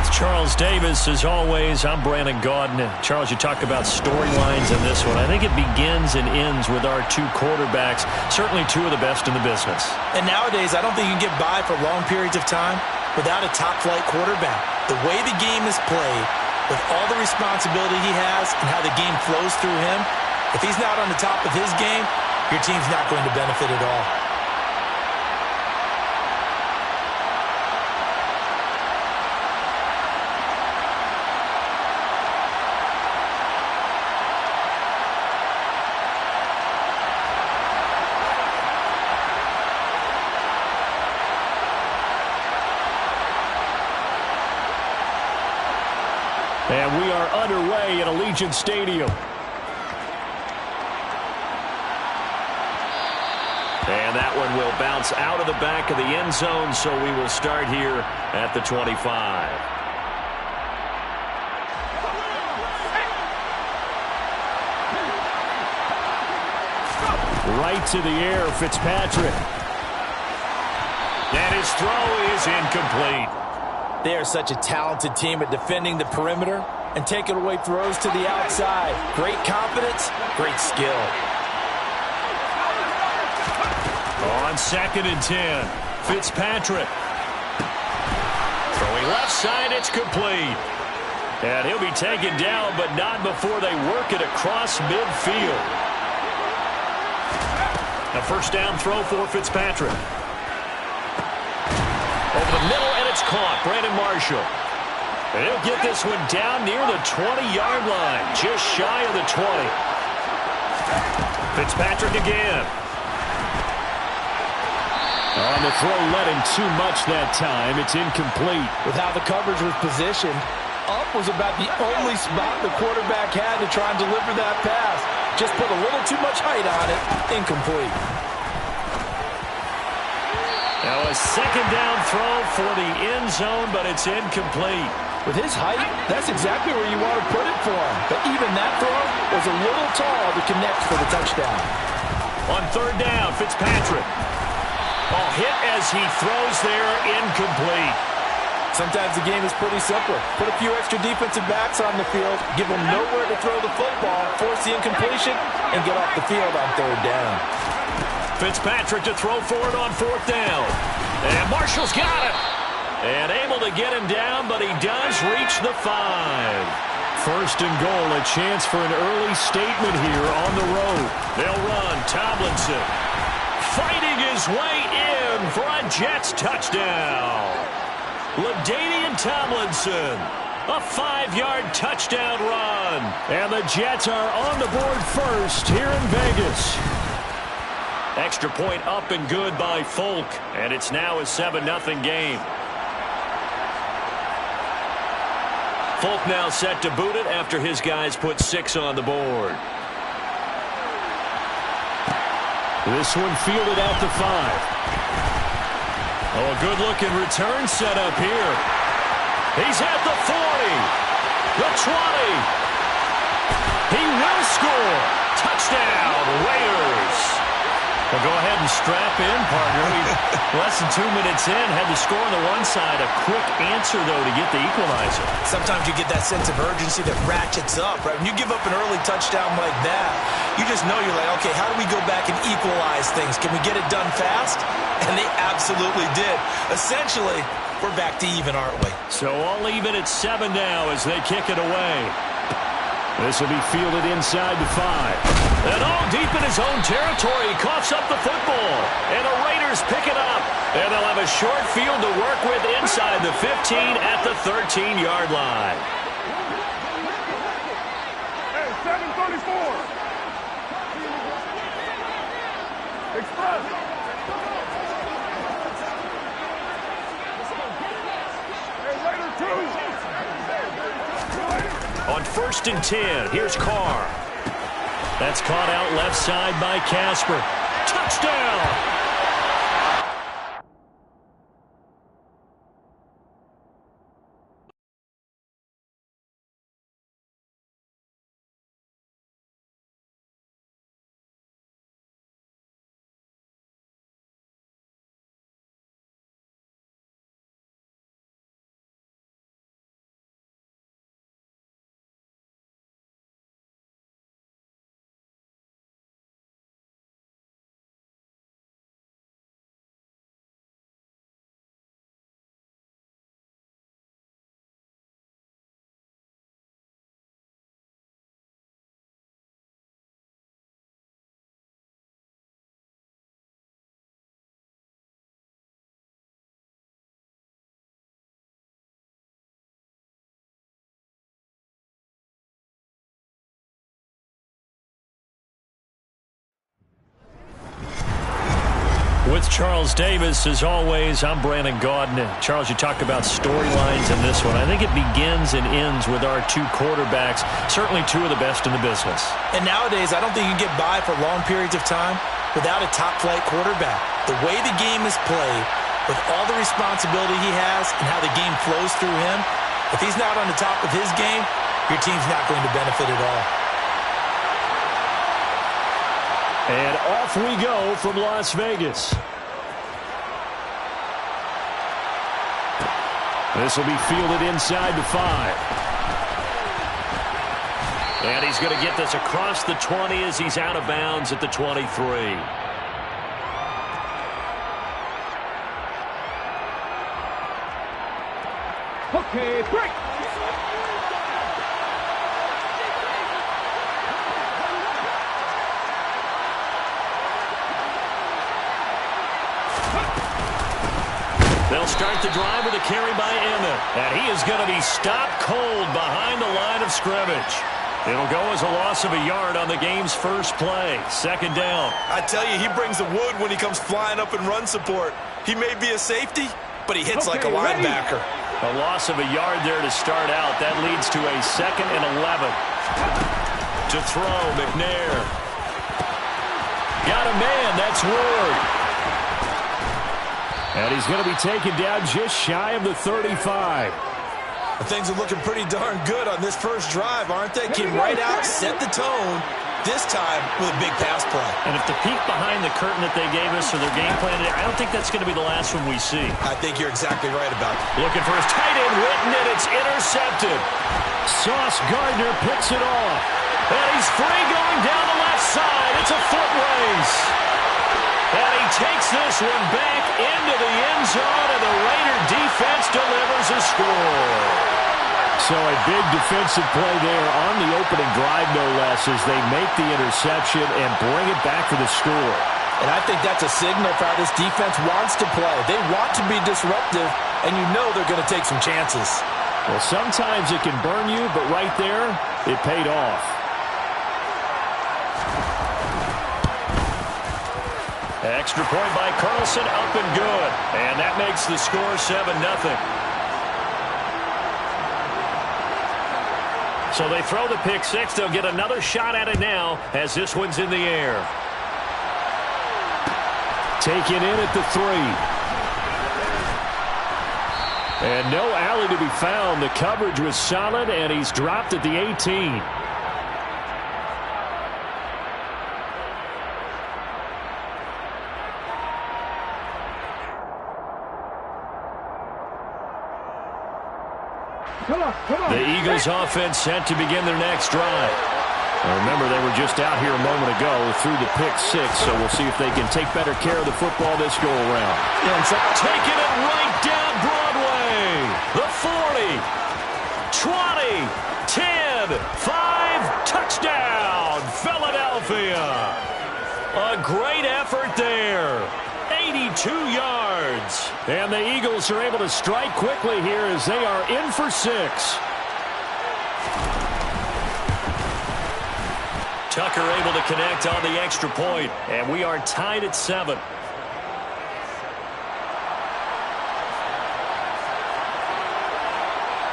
With Charles Davis, as always, I'm Brandon Gaudin. Charles, you talk about storylines in this one. I think it begins and ends with our two quarterbacks, certainly two of the best in the business. And nowadays, I don't think you can get by for long periods of time without a top-flight quarterback. The way the game is played, with all the responsibility he has and how the game flows through him, if he's not on the top of his game, your team's not going to benefit at all. And we are underway at Allegiant Stadium. And that one will bounce out of the back of the end zone, so we will start here at the 25. Right to the air, Fitzpatrick. And his throw is incomplete. They are such a talented team at defending the perimeter and taking away throws to the outside. Great confidence, great skill. On 2nd and 10, Fitzpatrick. Throwing left side, it's complete. And he'll be taken down, but not before they work it across midfield. A first down throw for Fitzpatrick. Over the middle, and it's caught. Brandon Marshall. And he'll get this one down near the 20-yard line, just shy of the 20. Fitzpatrick again. On the throw, led him too much that time. It's incomplete. With how the coverage was positioned, up was about the only spot the quarterback had to try and deliver that pass. Just put a little too much height on it. Incomplete. Now a second down throw for the end zone, but it's incomplete. With his height, that's exactly where you want to put it for him. But even that throw was a little tall to connect for the touchdown. On 3rd down, Fitzpatrick. Hit as he throws there, incomplete. Sometimes the game is pretty simple. Put a few extra defensive backs on the field, give them nowhere to throw the football, force the incompletion, and get off the field on 3rd down. Fitzpatrick to throw forward on 4th down. And Marshall's got it. And able to get him down, but he does reach the 5. 1st and goal, a chance for an early statement here on the road. They'll run. Tomlinson fighting his way in for a Jets touchdown. LaDainian Tomlinson, a 5-yard touchdown run. And the Jets are on the board first here in Vegas. Extra point up and good by Folk, and it's now a 7-0 game. Folk now set to boot it after his guys put 6 on the board. This one fielded out to 5. Oh, a good-looking return set up here. He's at the 40, the 20. He will score. Touchdown, Raiders. Well, go ahead and strap in, partner. Less than 2 minutes in, had the score on the one side. A quick answer, though, to get the equalizer. Sometimes you get that sense of urgency that ratchets up, right? When you give up an early touchdown like that, you just know you're like, okay, how do we go back and equalize things? Can we get it done fast? And they absolutely did. Essentially, we're back to even, aren't we? So all even at 7 now as they kick it away. This will be fielded inside the 5. And all deep in his own territory, he coughs up the football. And the Raiders pick it up. And they'll have a short field to work with inside the 15 at the 13-yard line. Hey, 734. Express. Hey, Raider 2. On 1st and 10, here's Carr. That's caught out left side by Casper. Touchdown! With Charles Davis, as always, I'm Brandon Gaudin. Charles, you talked about storylines in this one. I think it begins and ends with our two quarterbacks, certainly two of the best in the business. And nowadays, I don't think you can get by for long periods of time without a top-flight quarterback. The way the game is played, with all the responsibility he has and how the game flows through him, if he's not on the top of his game, your team's not going to benefit at all. And off we go from Las Vegas. This will be fielded inside the 5. And he's going to get this across the 20 as he's out of bounds at the 23. Okay, break. They'll start the drive with a carry by Emmett. And he is going to be stopped cold behind the line of scrimmage. It'll go as a loss of a yard on the game's first play. Second down. I tell you, he brings the wood when he comes flying up in run support. He may be a safety, but he hits like a linebacker. A loss of a yard there to start out. That leads to a 2nd and 11. To throw, McNair. Got a man. That's Ward. And he's going to be taken down just shy of the 35. Things are looking pretty darn good on this first drive, aren't they? Came right out, set the tone, this time with a big pass play. And if the peek behind the curtain that they gave us or their game plan, I don't think that's going to be the last one we see. I think you're exactly right about that. Looking for his tight end, Witten, and it's intercepted. Sauce Gardner picks it off. And he's free going down the left side. It's a foot race. And he takes this one back into the end zone, and the Raider defense delivers a score. So a big defensive play there on the opening drive, no less, as they make the interception and bring it back for the score. And I think that's a signal for how this defense wants to play. They want to be disruptive, and you know they're going to take some chances. Well, sometimes it can burn you, but right there, it paid off. Extra point by Carlson, up and good. And that makes the score 7-0. So they throw the pick six. They'll get another shot at it now as this one's in the air. Taken in at the 3. And no alley to be found. The coverage was solid, and he's dropped at the 18. Come on. The Eagles offense set to begin their next drive. Now remember, they were just out here a moment ago through the pick six, so we'll see if they can take better care of the football this go-around. Taking it right down Broadway. The 40, 20, 10, 5, touchdown, Philadelphia. A great effort there. 82 yards. And the Eagles are able to strike quickly here as they are in for 6. Tucker able to connect on the extra point, and we are tied at 7.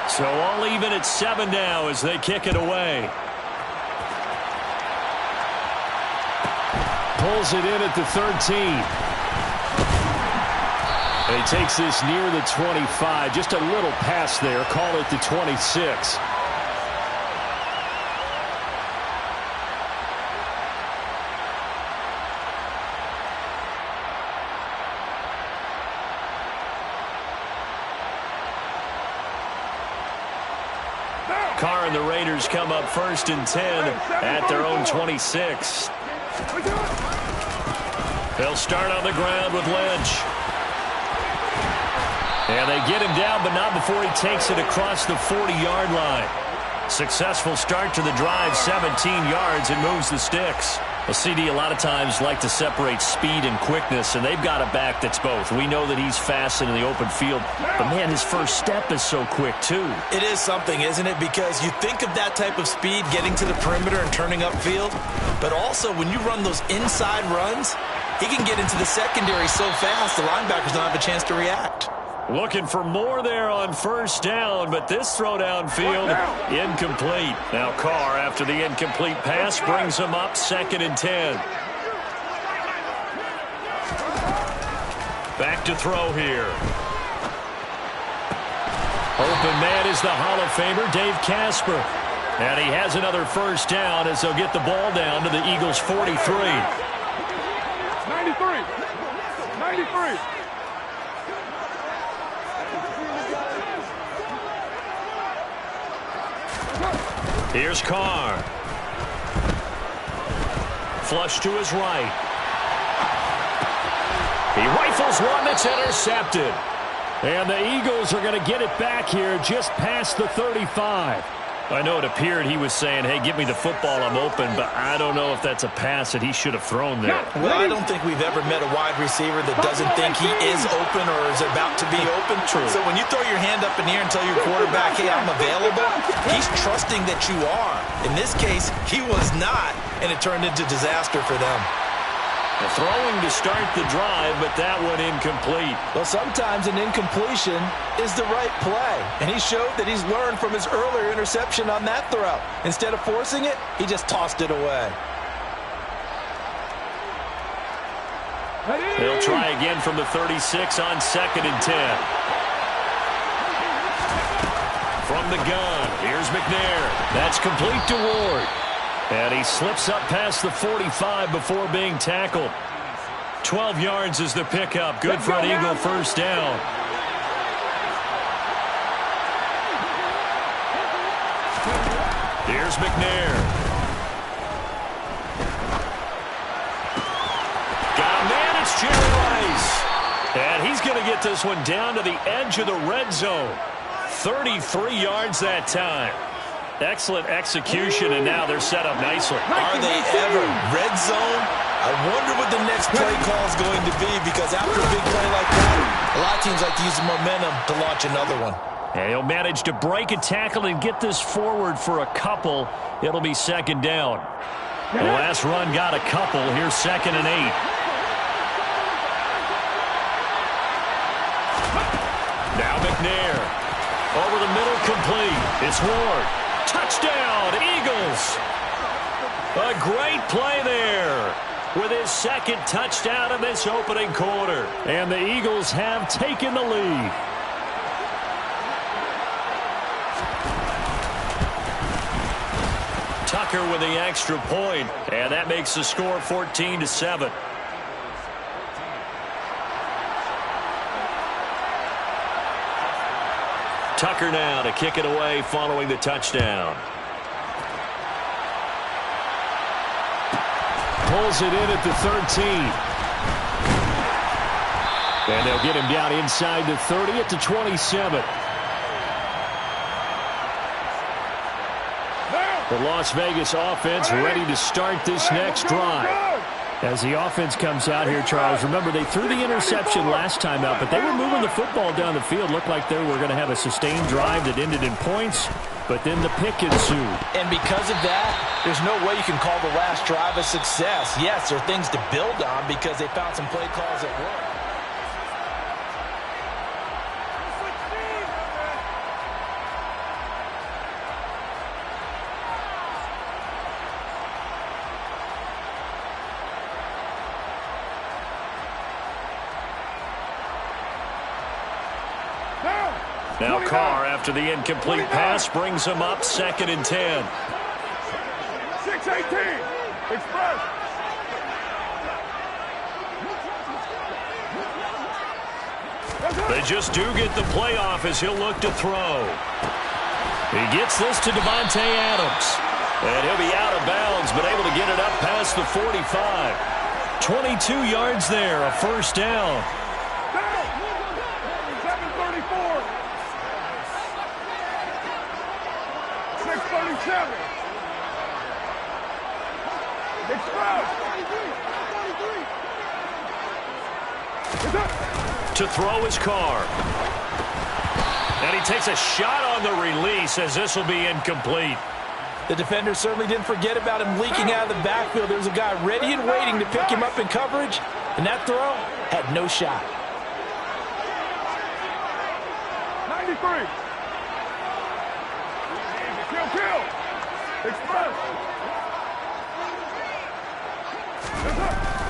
So all even at 7 now as they kick it away. Pulls it in at the 13. And he takes this near the 25. Just a little pass there. Call it the 26. Carr and the Raiders come up 1st and 10 at their own 26. They'll start on the ground with Lynch. And they get him down, but not before he takes it across the 40-yard line. Successful start to the drive, 17 yards, and moves the sticks. Well, CD a lot of times like to separate speed and quickness, and they've got a back that's both. We know that he's fast in the open field, but, man, his first step is so quick, too. It is something, isn't it? Because you think of that type of speed getting to the perimeter and turning upfield, but also when you run those inside runs, He can get into the secondary so fast, the linebackers don't have a chance to react. Looking for more there on first down, but this throw downfield incomplete. Now Carr, after the incomplete pass, brings him up 2nd and 10. Back to throw here. Open man is the Hall of Famer, Dave Casper. And he has another first down as they'll get the ball down to the Eagles' 43. 93. 93. Here's Carr. Flush to his right. He rifles one that's intercepted. And the Eagles are going to get it back here just past the 35. I know it appeared he was saying, hey, give me the football, I'm open, but I don't know if that's a pass that he should have thrown there. Well, I don't think we've ever met a wide receiver that doesn't think he is open or is about to be open. True. So when you throw your hand up in the air and tell your quarterback, hey, I'm available, he's trusting that you are. In this case, he was not, and it turned into disaster for them. Throwing to start the drive, but that one incomplete. Well, sometimes an incompletion is the right play, and he showed that he's learned from his earlier interception on that throw. Instead of forcing it, he just tossed it away. They'll try again from the 36 on 2nd and 10. From the gun, here's McNair. That's complete to Ward. And he slips up past the 45 before being tackled. 12 yards is the pickup. Good for an Eagle first down. Here's McNair. Got a man, it's Jerry Rice. And he's going to get this one down to the edge of the red zone. 33 yards that time. Excellent execution, and now they're set up nicely. Are they ever? Red zone? I wonder what the next play call is going to be, because after a big play like that, a lot of teams like to use the momentum to launch another one. And he'll manage to break a tackle and get this forward for a couple. It'll be 2nd down. The last run got a couple. Here's 2nd and 8. Now McNair. Over the middle, complete. It's Ward. Touchdown, Eagles. A great play there with his 2nd touchdown in this opening quarter. And the Eagles have taken the lead. Tucker with the extra point, and that makes the score 14-7. Tucker now to kick it away following the touchdown. Pulls it in at the 13. And they'll get him down inside the 30 at the 27. The Las Vegas offense ready to start this next drive. As the offense comes out here, Charles, remember they threw the interception last time out, but they were moving the football down the field. Looked like they were going to have a sustained drive that ended in points, but then the pick ensued. And because of that, there's no way you can call the last drive a success. Yes, there are things to build on because they found some play calls that work. Now Carr, after the incomplete pass, brings him up 2nd and 10. 6-18. Express. They just do get the playoff as he'll look to throw. He gets this to Devontae Adams. And he'll be out of bounds, but able to get it up past the 45. 22 yards there, a first down. 7:34. 6:37. Express. To throw his Carr. And he takes a shot on the release as this will be incomplete. The defender certainly didn't forget about him leaking out of the backfield. There was a guy ready and waiting to pick him up in coverage, And that throw had no shot. 93. Kill. Express.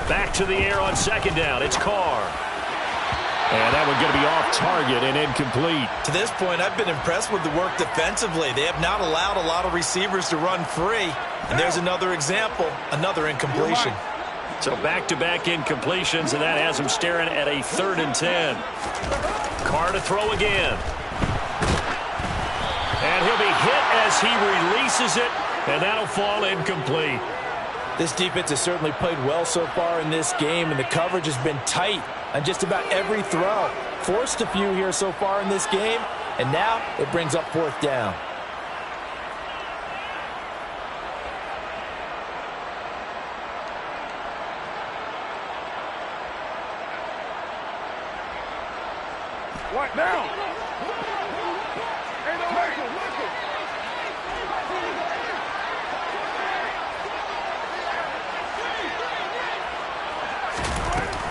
Back to the air on second down. It's Carr. And that one going to be off target and incomplete. To this point, I've been impressed with the work defensively. They have not allowed a lot of receivers to run free. And there's another example, another incompletion. So back-to-back incompletions, and that has him staring at a 3rd and 10. Carr to throw again. And he'll be hit as he releases it, and that'll fall incomplete. This defense has certainly played well so far in this game, and the coverage has been tight on just about every throw. Forced a few here so far in this game, and now it brings up 4th down. Right down. Ain't no way.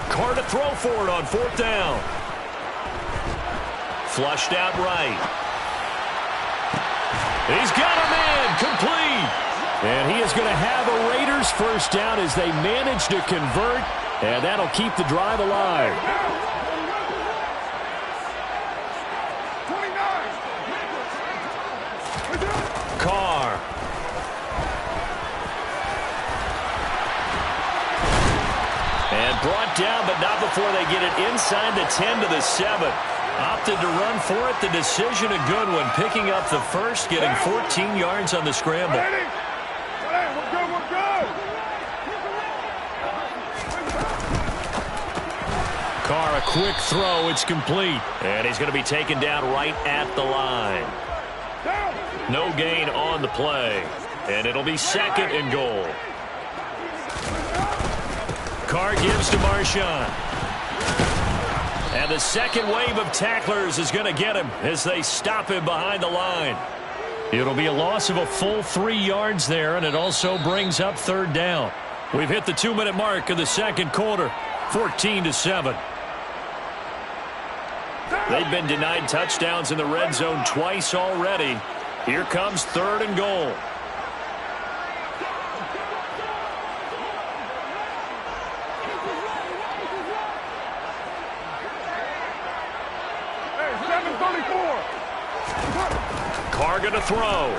Carr to throw for it on 4th down. Flushed out right. He's got a man complete. And he is going to have a Raiders 1st down as they manage to convert. And that'll keep the drive alive. 29. Carr. And brought down, but not before they get it inside the 10 to the 7. Opted to run for it. The decision a good one. Picking up the first, getting 14 yards on the scramble. We're good. Carr, a quick throw. It's complete. And he's going to be taken down right at the line. No gain on the play. And it'll be 2nd and goal. Carr gives to Marshawn. And the second wave of tacklers is going to get him as they stop him behind the line. It'll be a loss of a full 3 yards there, and it also brings up 3rd down. We've hit the 2-minute mark of the 2nd quarter, 14-7. They've been denied touchdowns in the red zone twice already. Here comes 3rd and goal. Carr going to throw.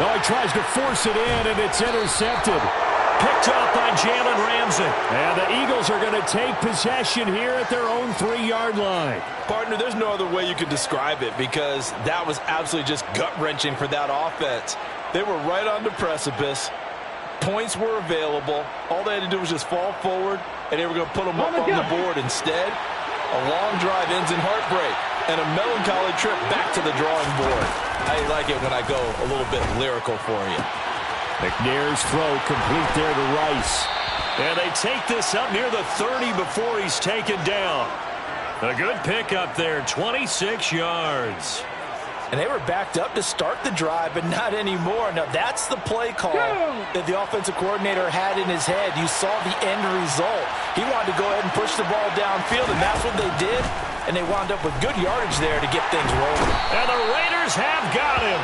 Oh, he tries to force it in, and it's intercepted. Picked up by Jalen Ramsey. And the Eagles are going to take possession here at their own 3-yard line. Partner, there's no other way you could describe it because that was absolutely just gut-wrenching for that offense. They were right on the precipice. Points were available. All they had to do was just fall forward, and they were going to put them up on the board. Instead, a long drive ends in heartbreak and a melancholy trip back to the drawing board. How you like it when I go a little bit lyrical for you? McNair's throw complete there to Rice. And they take this up near the 30 before he's taken down. A good pickup there, 26 yards. And they were backed up to start the drive, but not anymore. Now, that's the play call that the offensive coordinator had in his head. You saw the end result. He wanted to go ahead and push the ball downfield, and that's what they did. And they wound up with good yardage there to get things rolling. And the Raiders have got him.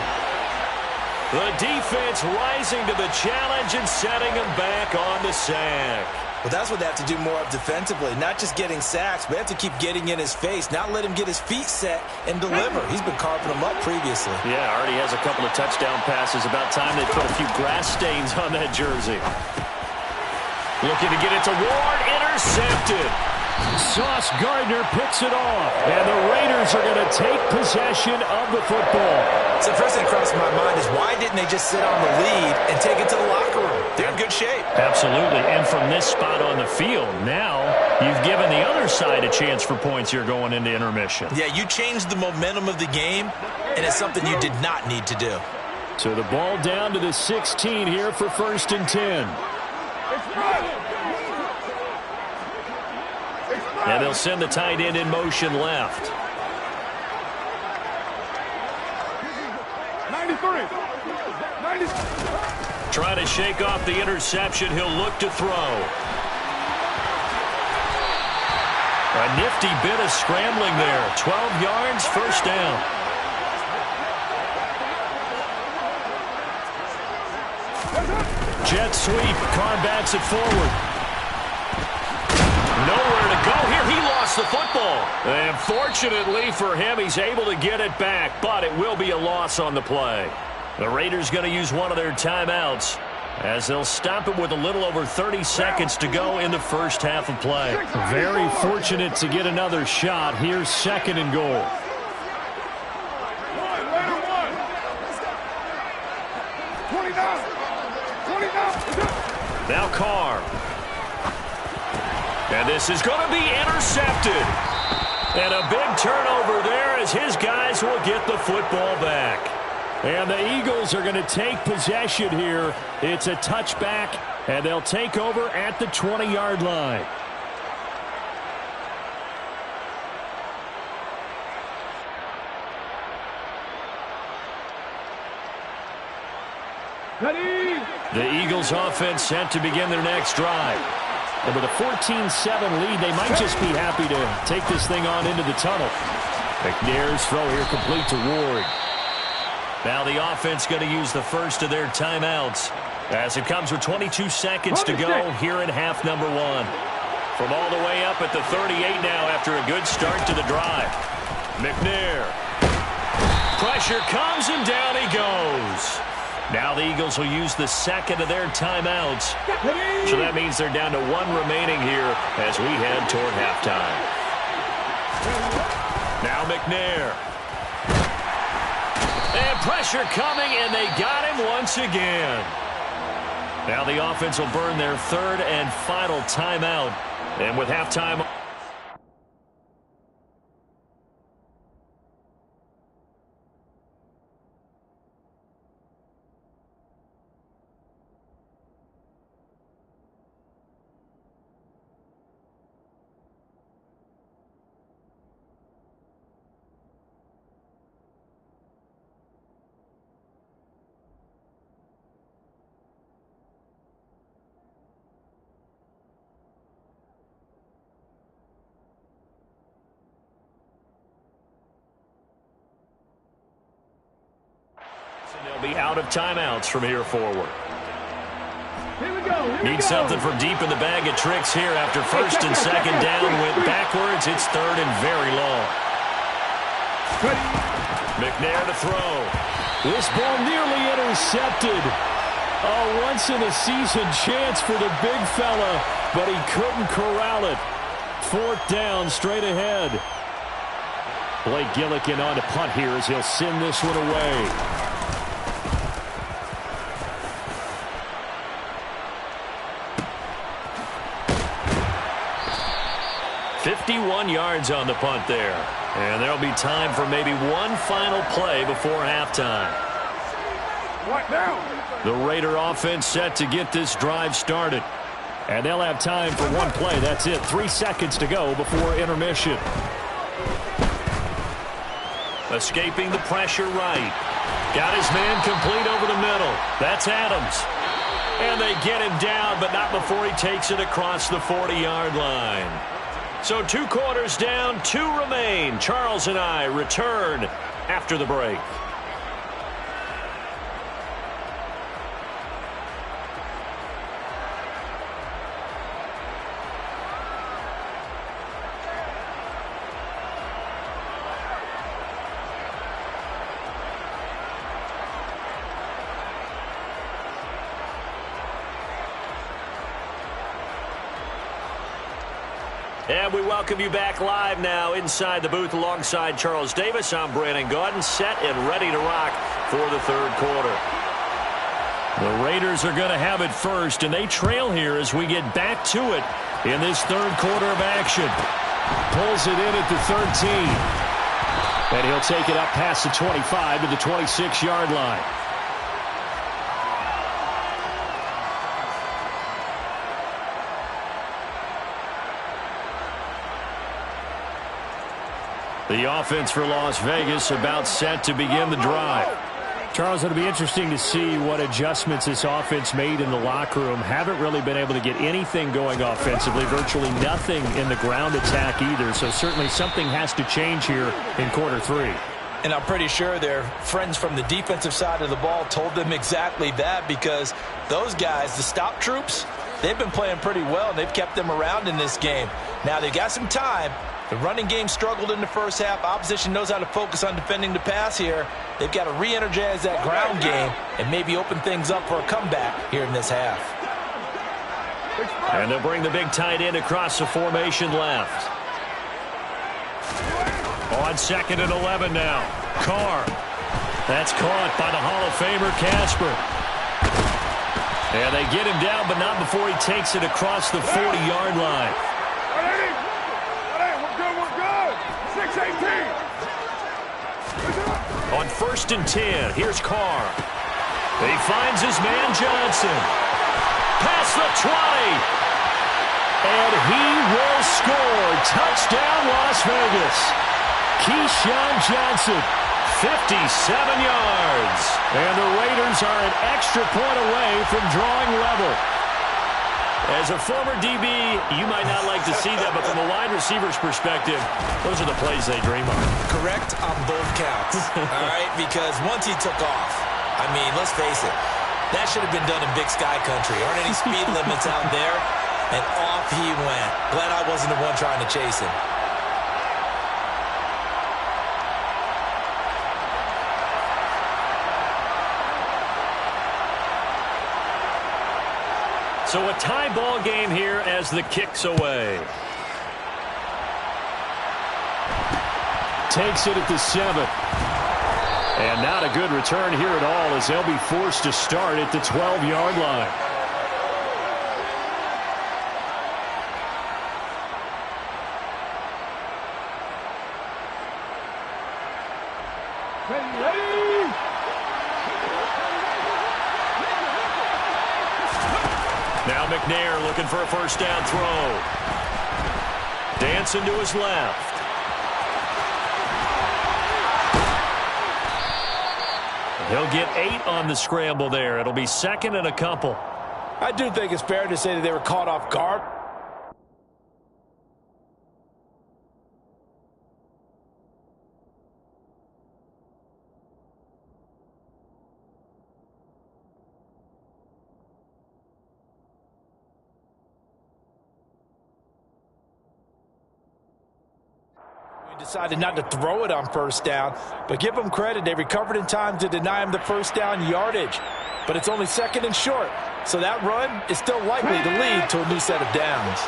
The defense rising to the challenge and setting him back on the sack. Well, that's what they have to do more of defensively. Not just getting sacks, but they have to keep getting in his face. Not let him get his feet set and deliver. He's been carving them up previously. Yeah, already has a couple of touchdown passes. About time they put a few grass stains on that jersey. Looking to get it to Ward. Intercepted. Sauce Gardner picks it off. And the Raiders are going to take possession of the football. So the first thing crossing my mind is why didn't they just sit on the lead and take it to the locker room? They're in good shape. Absolutely. And from this spot on the field, now you've given the other side a chance for points here going into intermission. Yeah, you changed the momentum of the game, and it's something you did not need to do. So the ball down to the 16 here for 1st and 10. And they'll send the tight end in motion left. 93. Trying to shake off the interception. He'll look to throw. A nifty bit of scrambling there. 12 yards, first down. Jet sweep. Carr bats it forward. Nowhere to go here. He lost the football. And fortunately for him, he's able to get it back, but it will be a loss on the play. The Raiders going to use one of their timeouts as they'll stop it with a little over 30 seconds to go in the first half of play. Very fortunate to get another shot. Here's second and goal. Now Carr. And this is going to be intercepted. And a big turnover there as his guys will get the football back. And the Eagles are going to take possession here. It's a touchback, and they'll take over at the 20-yard line. Ready? The Eagles offense set to begin their next drive. And with a 14-7 lead, they might just be happy to take this thing on into the tunnel. McNair's throw here complete to Ward. Now the offense going to use the first of their timeouts as it comes with 22 seconds to go here in half number one. From all the way up at the 38 now after a good start to the drive. McNair. Pressure comes and down he goes. Now the Eagles will use the second of their timeouts. So that means they're down to one remaining here as we head toward halftime. Now McNair. And pressure coming, and they got him once again. Now the offense will burn their third and final timeout. And with halftime... They'll be out of timeouts from here forward. Here we go. Need something from deep in the bag of tricks here after first and second down. Went backwards. It's third and very long. McNair to throw. This ball nearly intercepted. A once-in-a-season chance for the big fella, but he couldn't corral it. Fourth down, straight ahead. Blake Gillikin on to punt here as he'll send this one away. 51 yards on the punt there. And there'll be time for maybe one final play before halftime. Right now. The Raider offense set to get this drive started. And they'll have time for one play. That's it. 3 seconds to go before intermission. Escaping the pressure right. Got his man complete over the middle. That's Adams. And they get him down, but not before he takes it across the 40-yard line. So 2 quarters down, 2 remain. Charles and I return after the break. And we welcome you back live now inside the booth alongside Charles Davis. I'm Brandon Gaudin, set and ready to rock for the third quarter. The Raiders are going to have it first, and they trail here as we get back to it in this third quarter of action. Pulls it in at the 13. And he'll take it up past the 25 to the 26-yard line. The offense for Las Vegas about set to begin the drive. Charles, it'll be interesting to see what adjustments this offense made in the locker room. Haven't really been able to get anything going offensively, virtually nothing in the ground attack either. So certainly something has to change here in quarter three. And I'm pretty sure their friends from the defensive side of the ball told them exactly that, because those guys, the stop troops, they've been playing pretty well, and they've kept them around in this game. Now they've got some time. The running game struggled in the first half. Opposition knows how to focus on defending the pass here. They've got to re-energize that ground game and maybe open things up for a comeback here in this half. And they'll bring the big tight end across the formation left. On 2nd and 11 now. Carr. That's caught by the Hall of Famer Casper. And they get him down, but not before he takes it across the 40-yard line. On 1st and 10, here's Carr. He finds his man Johnson. Past the 20. And he will score. Touchdown, Las Vegas. Keyshawn Johnson, 57 yards. And the Raiders are an extra point away from drawing level. As a former DB, you might not like to see that, but from a wide receiver's perspective, those are the plays they dream of. Correct on both counts, all right? Because once he took off, I mean, let's face it, that should have been done in Big Sky Country. Aren't any speed limits out there? And off he went. Glad I wasn't the one trying to chase him. So a tie ball game here as the kick's away. Takes it at the 7. And not a good return here at all, as they'll be forced to start at the 12-yard line. Now McNair looking for a first down throw. Dancing to his left. He'll get 8 on the scramble there. It'll be 2nd and a couple. I do think it's fair to say that they were caught off guard. Decided not to throw it on first down, but give them credit. They recovered in time to deny him the first down yardage. But it's only 2nd and short, so that run is still likely to lead to a new set of downs.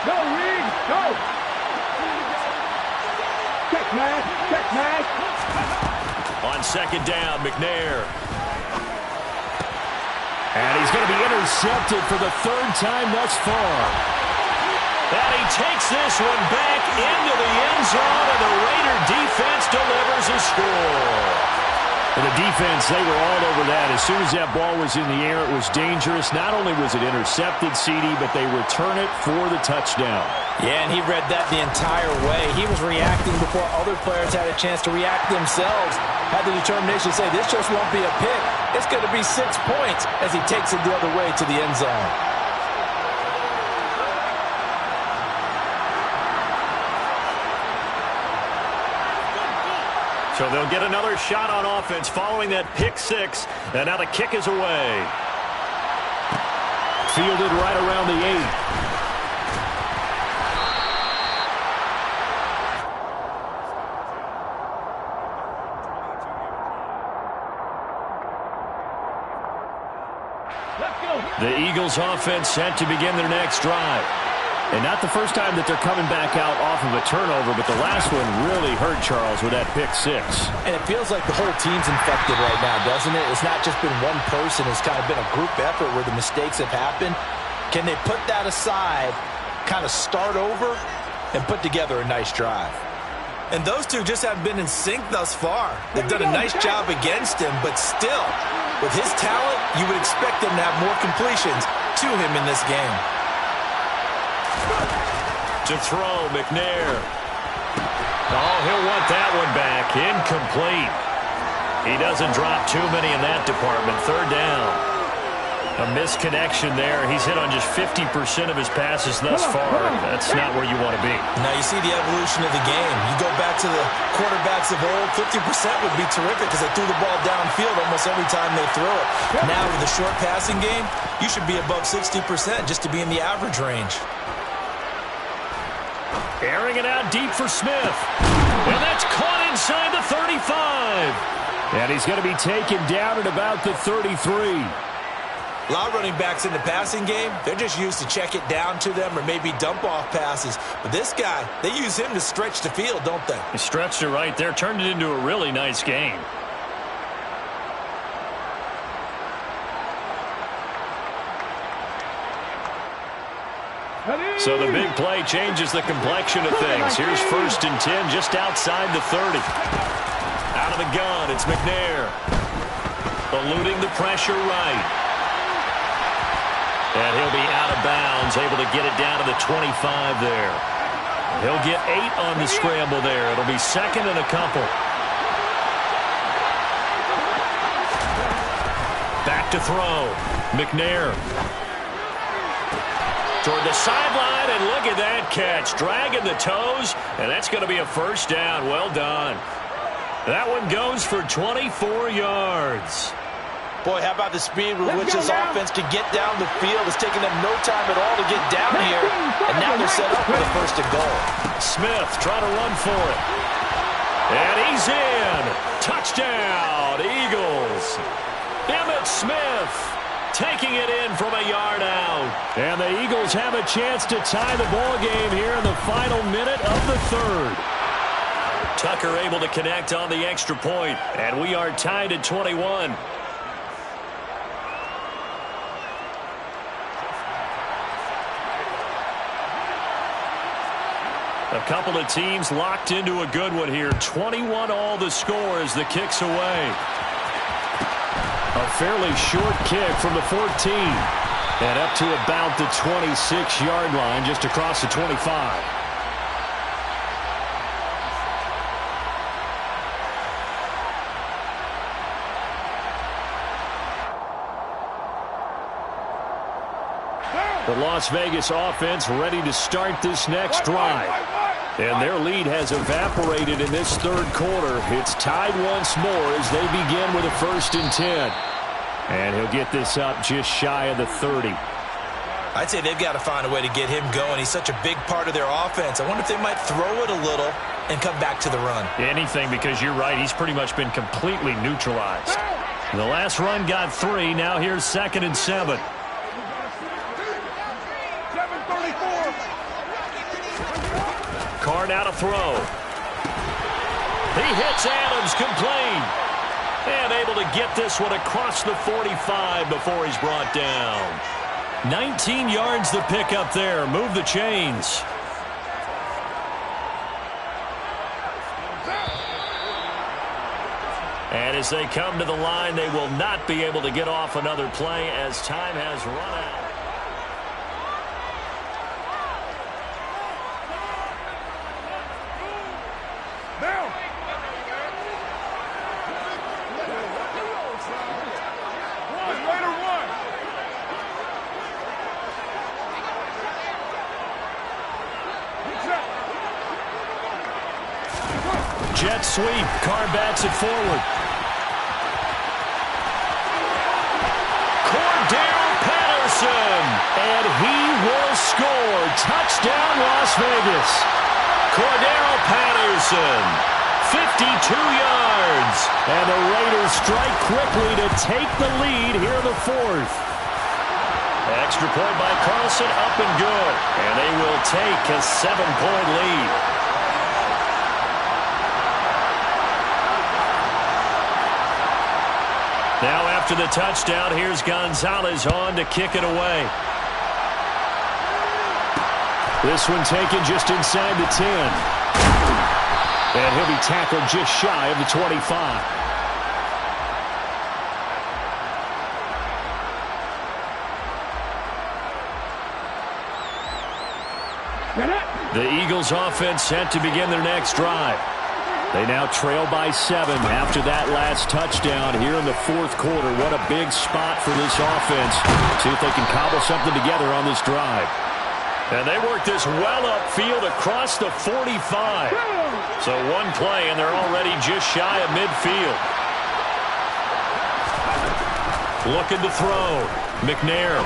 Go, Reed, go! Check, man, check, man. On 2nd down, McNair. And he's going to be intercepted for the 3rd time thus far. And he takes this one back into the end zone, and the Raider defense delivers a score. And the defense, they were all over that. As soon as that ball was in the air, it was dangerous. Not only was it intercepted, CD, but they return it for the touchdown. Yeah, and he read that the entire way. He was reacting before other players had a chance to react themselves. Had the determination to say, this just won't be a pick. It's going to be 6 points as he takes it the other way to the end zone. So they'll get another shot on offense following that pick 6. And now the kick is away. Fielded right around the 8. The Eagles offense set to begin their next drive. And not the first time that they're coming back out off of a turnover, but the last one really hurt Charles with that pick 6. And it feels like the whole team's infected right now, doesn't it? It's not just been one person. It's kind of been a group effort where the mistakes have happened. Can they put that aside, kind of start over, and put together a nice drive? And those two just haven't been in sync thus far. They've done a nice job against him, but still, with his talent, you would expect them to have more completions to him in this game. To throw, McNair. Oh, he'll want that one back. Incomplete. He doesn't drop too many in that department. Third down. A misconnection there. He's hit on just 50% of his passes thus far. That's not where you want to be. Now you see the evolution of the game. You go back to the quarterbacks of old, 50% would be terrific because they threw the ball downfield almost every time they threw it. Now with the short passing game, you should be above 60% just to be in the average range. Airing it out deep for Smith. And that's caught inside the 35. And he's going to be taken down at about the 33. A lot of running backs in the passing game, they're just used to check it down to them or maybe dump off passes. But this guy, they use him to stretch the field, don't they? He stretched it right there, turned it into a really nice game. So the big play changes the complexion of things. Here's 1st and 10 just outside the 30. Out of the gun, it's McNair. Eluding the pressure right. And he'll be out of bounds, able to get it down to the 25 there. He'll get 8 on the scramble there. It'll be 2nd and a couple. Back to throw. McNair. Toward the sideline, and look at that catch. Dragging the toes, and that's going to be a 1st down. Well done. That one goes for 24 yards. Boy, how about the speed with which this offense can get down the field? It's taking them no time at all to get down here, and now they're set up for the 1st and goal. Smith trying to run for it. And he's in. Touchdown, Eagles. Emmitt Smith taking it in from a yard out. And the Eagles have a chance to tie the ball game here in the final minute of the 3rd. Tucker able to connect on the extra point, and we are tied at 21. A couple of teams locked into a good one here. 21 all the score as the kick's away. A fairly short kick from the 14. And up to about the 26-yard line, just across the 25. The Las Vegas offense ready to start this next drive. And their lead has evaporated in this 3rd quarter. It's tied once more as they begin with a 1st and 10. And he'll get this up just shy of the 30. I'd say they've got to find a way to get him going. He's such a big part of their offense. I wonder if they might throw it a little and come back to the run. Anything, because you're right. He's pretty much been completely neutralized. The last run got 3. Now here's 2nd and 7. Carr now to throw. He hits Adams complete. And able to get this one across the 45 before he's brought down. 19 yards the pickup there. Move the chains. And as they come to the line, they will not be able to get off another play as time has run out. Jet sweep. Carr bats it forward. Cordell Patterson. And he will score. Touchdown, Las Vegas. Cordell Patterson. 52 yards. And the Raiders strike quickly to take the lead here in the 4th. Extra point by Carlson, up and good. And they will take a 7-point lead. Now after the touchdown, here's Gonzalez on to kick it away. This one taken just inside the 10. And he'll be tackled just shy of the 25. The Eagles offense set to begin their next drive. They now trail by 7 after that last touchdown here in the fourth quarter. What a big spot for this offense. See if they can cobble something together on this drive. And they work this well upfield across the 45. So one play, and they're already just shy of midfield. Looking to throw. McNair.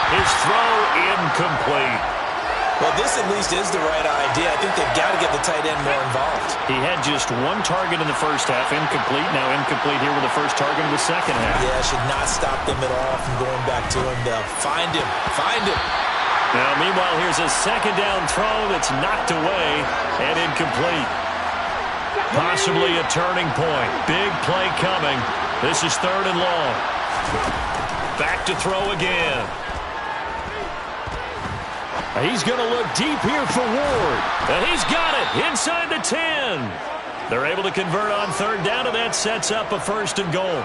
His throw incomplete. Well, this at least is the right idea. I think they've got to get the tight end more involved. He had just one target in the first half, incomplete. Now incomplete here with the first target in the second half. Yeah, should not stop them at all from going back to him, though. Find him. Find him. Now, meanwhile, here's a second down throw that's knocked away and incomplete. Possibly a turning point. Big play coming. This is 3rd and long. Back to throw again. He's going to look deep here for Ward. And he's got it inside the 10. They're able to convert on 3rd down, and that sets up a 1st and goal.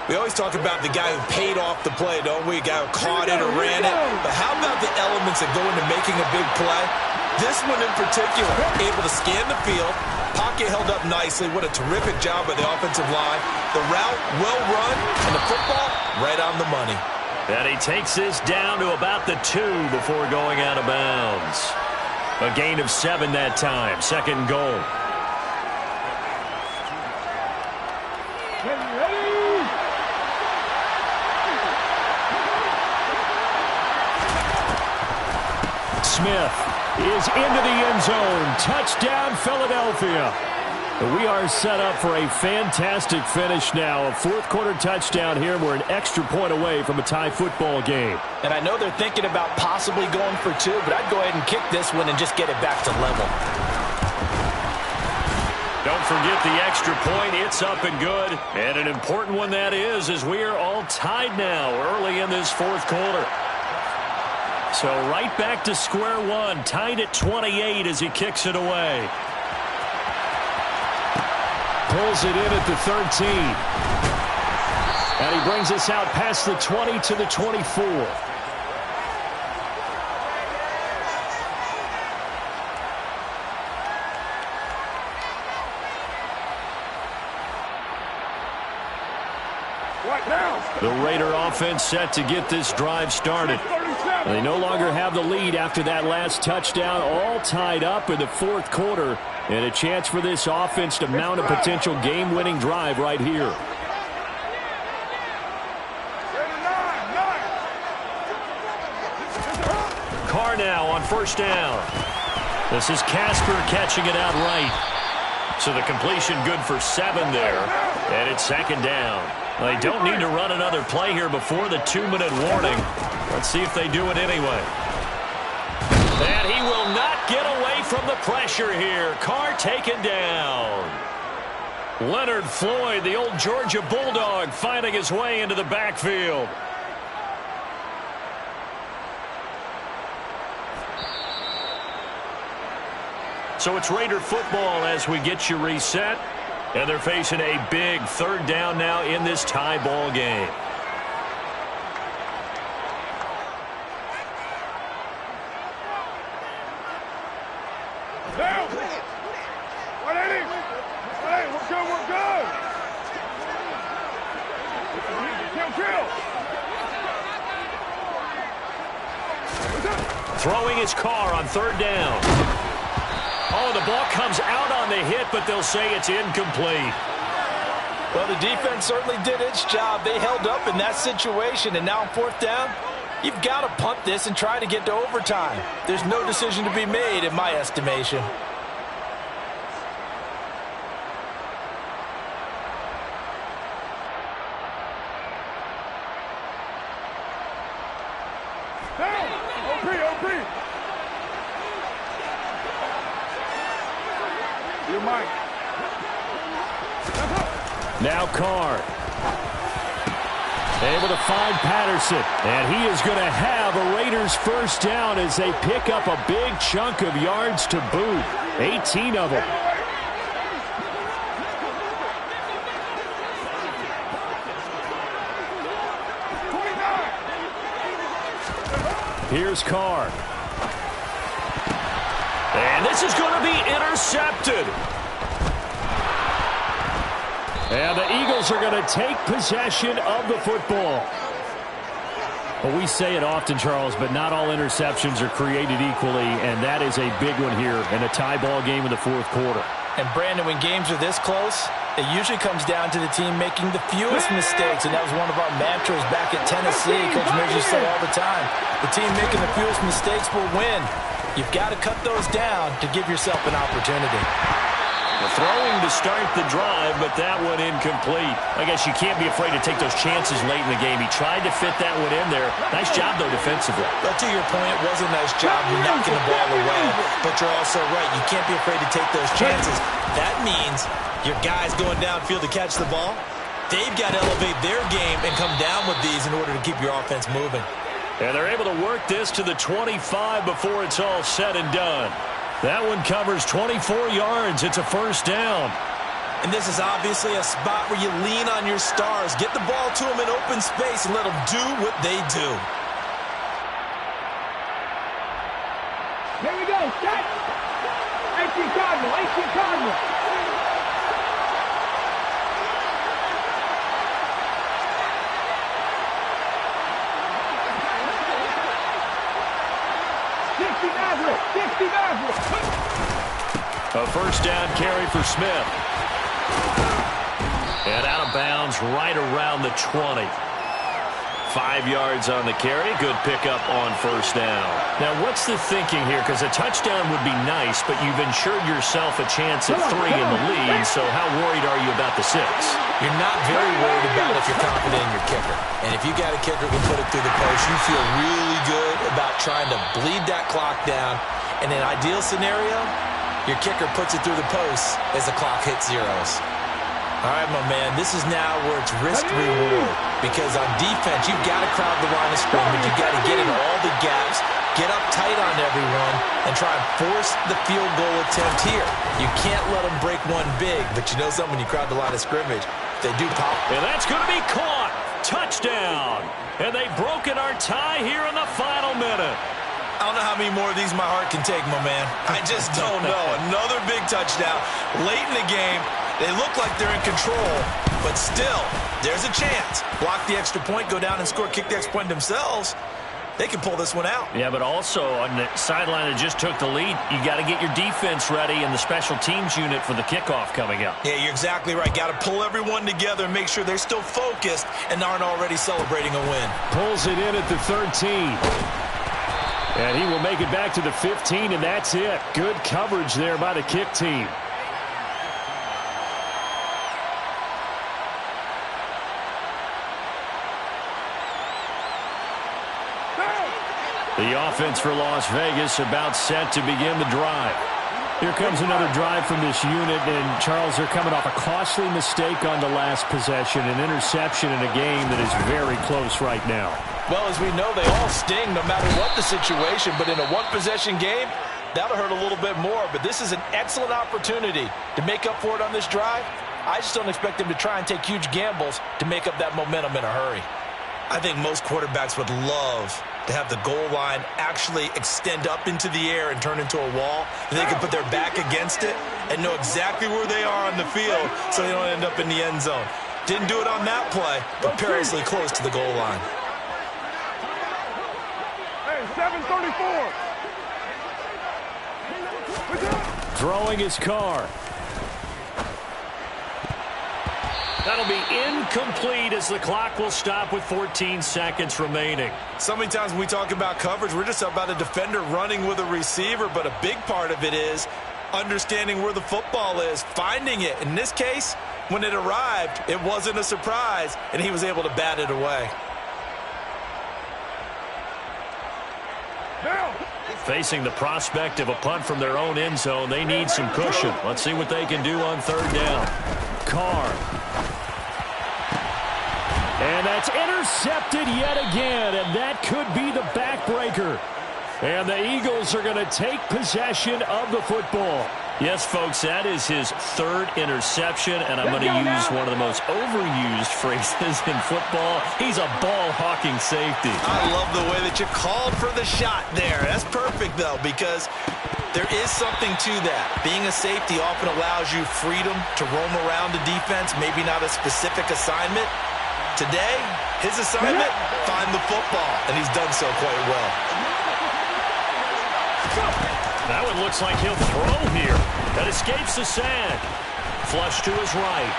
We always talk about the guy who paid off the play, don't we? A guy who caught it or ran it. But how about the elements that go into making a big play? This one in particular, able to scan the field. Pocket held up nicely. What a terrific job by the offensive line. The route, well run, and the football, right on the money. And he takes this down to about the 2 before going out of bounds. A gain of 7 that time. 2nd goal. Smith is into the end zone. Touchdown, Philadelphia. We are set up for a fantastic finish now. A fourth quarter touchdown here. We're an extra point away from a tie football game. And I know they're thinking about possibly going for 2, but I'd go ahead and kick this one and just get it back to level. Don't forget the extra point. It's up and good. And an important one that is, as we are all tied now early in this fourth quarter. So right back to square one. Tied at 28 as he kicks it away. Pulls it in at the 13. And he brings us out past the 20 to the 24. The Raider offense set to get this drive started. They no longer have the lead after that last touchdown, all tied up in the fourth quarter, and a chance for this offense to mount a potential game-winning drive right here. Carr now on first down. This is Casper catching it outright. So the completion good for 7 there, and it's 2nd down. They don't need to run another play here before the 2-minute warning. Let's see if they do it anyway. And he will not get away from the pressure here. Carr taken down. Leonard Floyd, the old Georgia Bulldog, finding his way into the backfield. So it's Raider football as we get you reset. And they're facing a big 3rd down now in this tie ball game. Throwing his Carr on 3rd down. Oh, the ball comes out on the hit, but they'll say it's incomplete. Well, the defense certainly did its job. They held up in that situation, and now on 4th down, you've got to punt this and try to get to overtime. There's no decision to be made, in my estimation. Now Carr. Able to find Patterson. And he is going to have a Raiders first down as they pick up a big chunk of yards to boot. 18 of them. Here's Carr. And this is going to be intercepted. And the Eagles are going to take possession of the football. Well, we say it often, Charles, but not all interceptions are created equally, and that is a big one here in a tie ball game in the fourth quarter. And, Brandon, when games are this close, it usually comes down to the team making the fewest mistakes, and that was one of our mantras back at Tennessee. Coach Measure said all the time, the team making the fewest mistakes will win. You've got to cut those down to give yourself an opportunity. The throwing to start the drive, but that one incomplete. I guess you can't be afraid to take those chances late in the game. He tried to fit that one in there. Nice job, though, defensively. But to your point, it was a nice job. You're knocking the ball away. But you're also right. You can't be afraid to take those chances. That means your guys going downfield to catch the ball, they've got to elevate their game and come down with these in order to keep your offense moving. And they're able to work this to the 25 before it's all said and done. That one covers 24 yards. It's a first down. And this is obviously a spot where you lean on your stars. Get the ball to them in open space and let them do what they do. Here we go. Set. 18 Cardinal. 18 Cardinal. A first down carry for Smith. And out of bounds right around the 20. 5 yards on the carry. Good pickup on first down. Now, what's the thinking here? Because a touchdown would be nice, but you've ensured yourself a chance at 3 in the lead, so how worried are you about the 6? You're not very worried about if you're confident in your kicker. And if you got a kicker who can put it through the post, you feel really good about trying to bleed that clock down. In an ideal scenario, your kicker puts it through the post as the clock hits zeros. All right, my man, this is now where it's risk-reward. Because on defense, you've got to crowd the line of scrimmage. You've got to get in all the gaps, get up tight on everyone, and try and force the field goal attempt here. You can't let them break one big, but you know something, when you crowd the line of scrimmage, they do pop. And that's going to be caught. Touchdown. And they've broken our tie here in the final minute. I don't know how many more of these my heart can take, my man. I just don't know. Another big touchdown. Late in the game, they look like they're in control, but still, there's a chance. Block the extra point, go down and score, kick the extra point themselves. They can pull this one out. Yeah, but also on the sideline that just took the lead, you got to get your defense ready and the special teams unit for the kickoff coming up. Yeah, you're exactly right. Got to pull everyone together and make sure they're still focused and aren't already celebrating a win. Pulls it in at the 13. And he will make it back to the 15, and that's it. Good coverage there by the kick team. The offense for Las Vegas about set to begin the drive. Here comes another drive from this unit, and Charles, they're coming off a costly mistake on the last possession, an interception in a game that is very close right now. Well, as we know, they all sting no matter what the situation, but in a one-possession game, that'll hurt a little bit more. But this is an excellent opportunity to make up for it on this drive. I just don't expect them to try and take huge gambles to make up that momentum in a hurry. I think most quarterbacks would love to have the goal line actually extend up into the air and turn into a wall. And they can put their back against it and know exactly where they are on the field so they don't end up in the end zone. Didn't do it on that play, but perilously close to the goal line. Hey, 734. Throwing his car. That'll be incomplete as the clock will stop with 14 seconds remaining. So many times when we talk about coverage, we're just about a defender running with a receiver, but a big part of it is understanding where the football is, finding it. In this case, when it arrived, it wasn't a surprise, and he was able to bat it away. Facing the prospect of a punt from their own end zone, they need some cushion. Let's see what they can do on third down. Carr. And that's intercepted yet again, and that could be the backbreaker. And the Eagles are going to take possession of the football. Yes, folks, that is his third interception, and I'm going to use one of the most overused phrases in football. He's a ball-hawking safety. I love the way that you called for the shot there. That's perfect, though, because There is something to that. Being a safety often allows you freedom to roam around the defense, maybe not a specific assignment. Today, his assignment, find the football, and he's done so quite well. That one looks like he'll throw here. That escapes the sack. Flush to his right.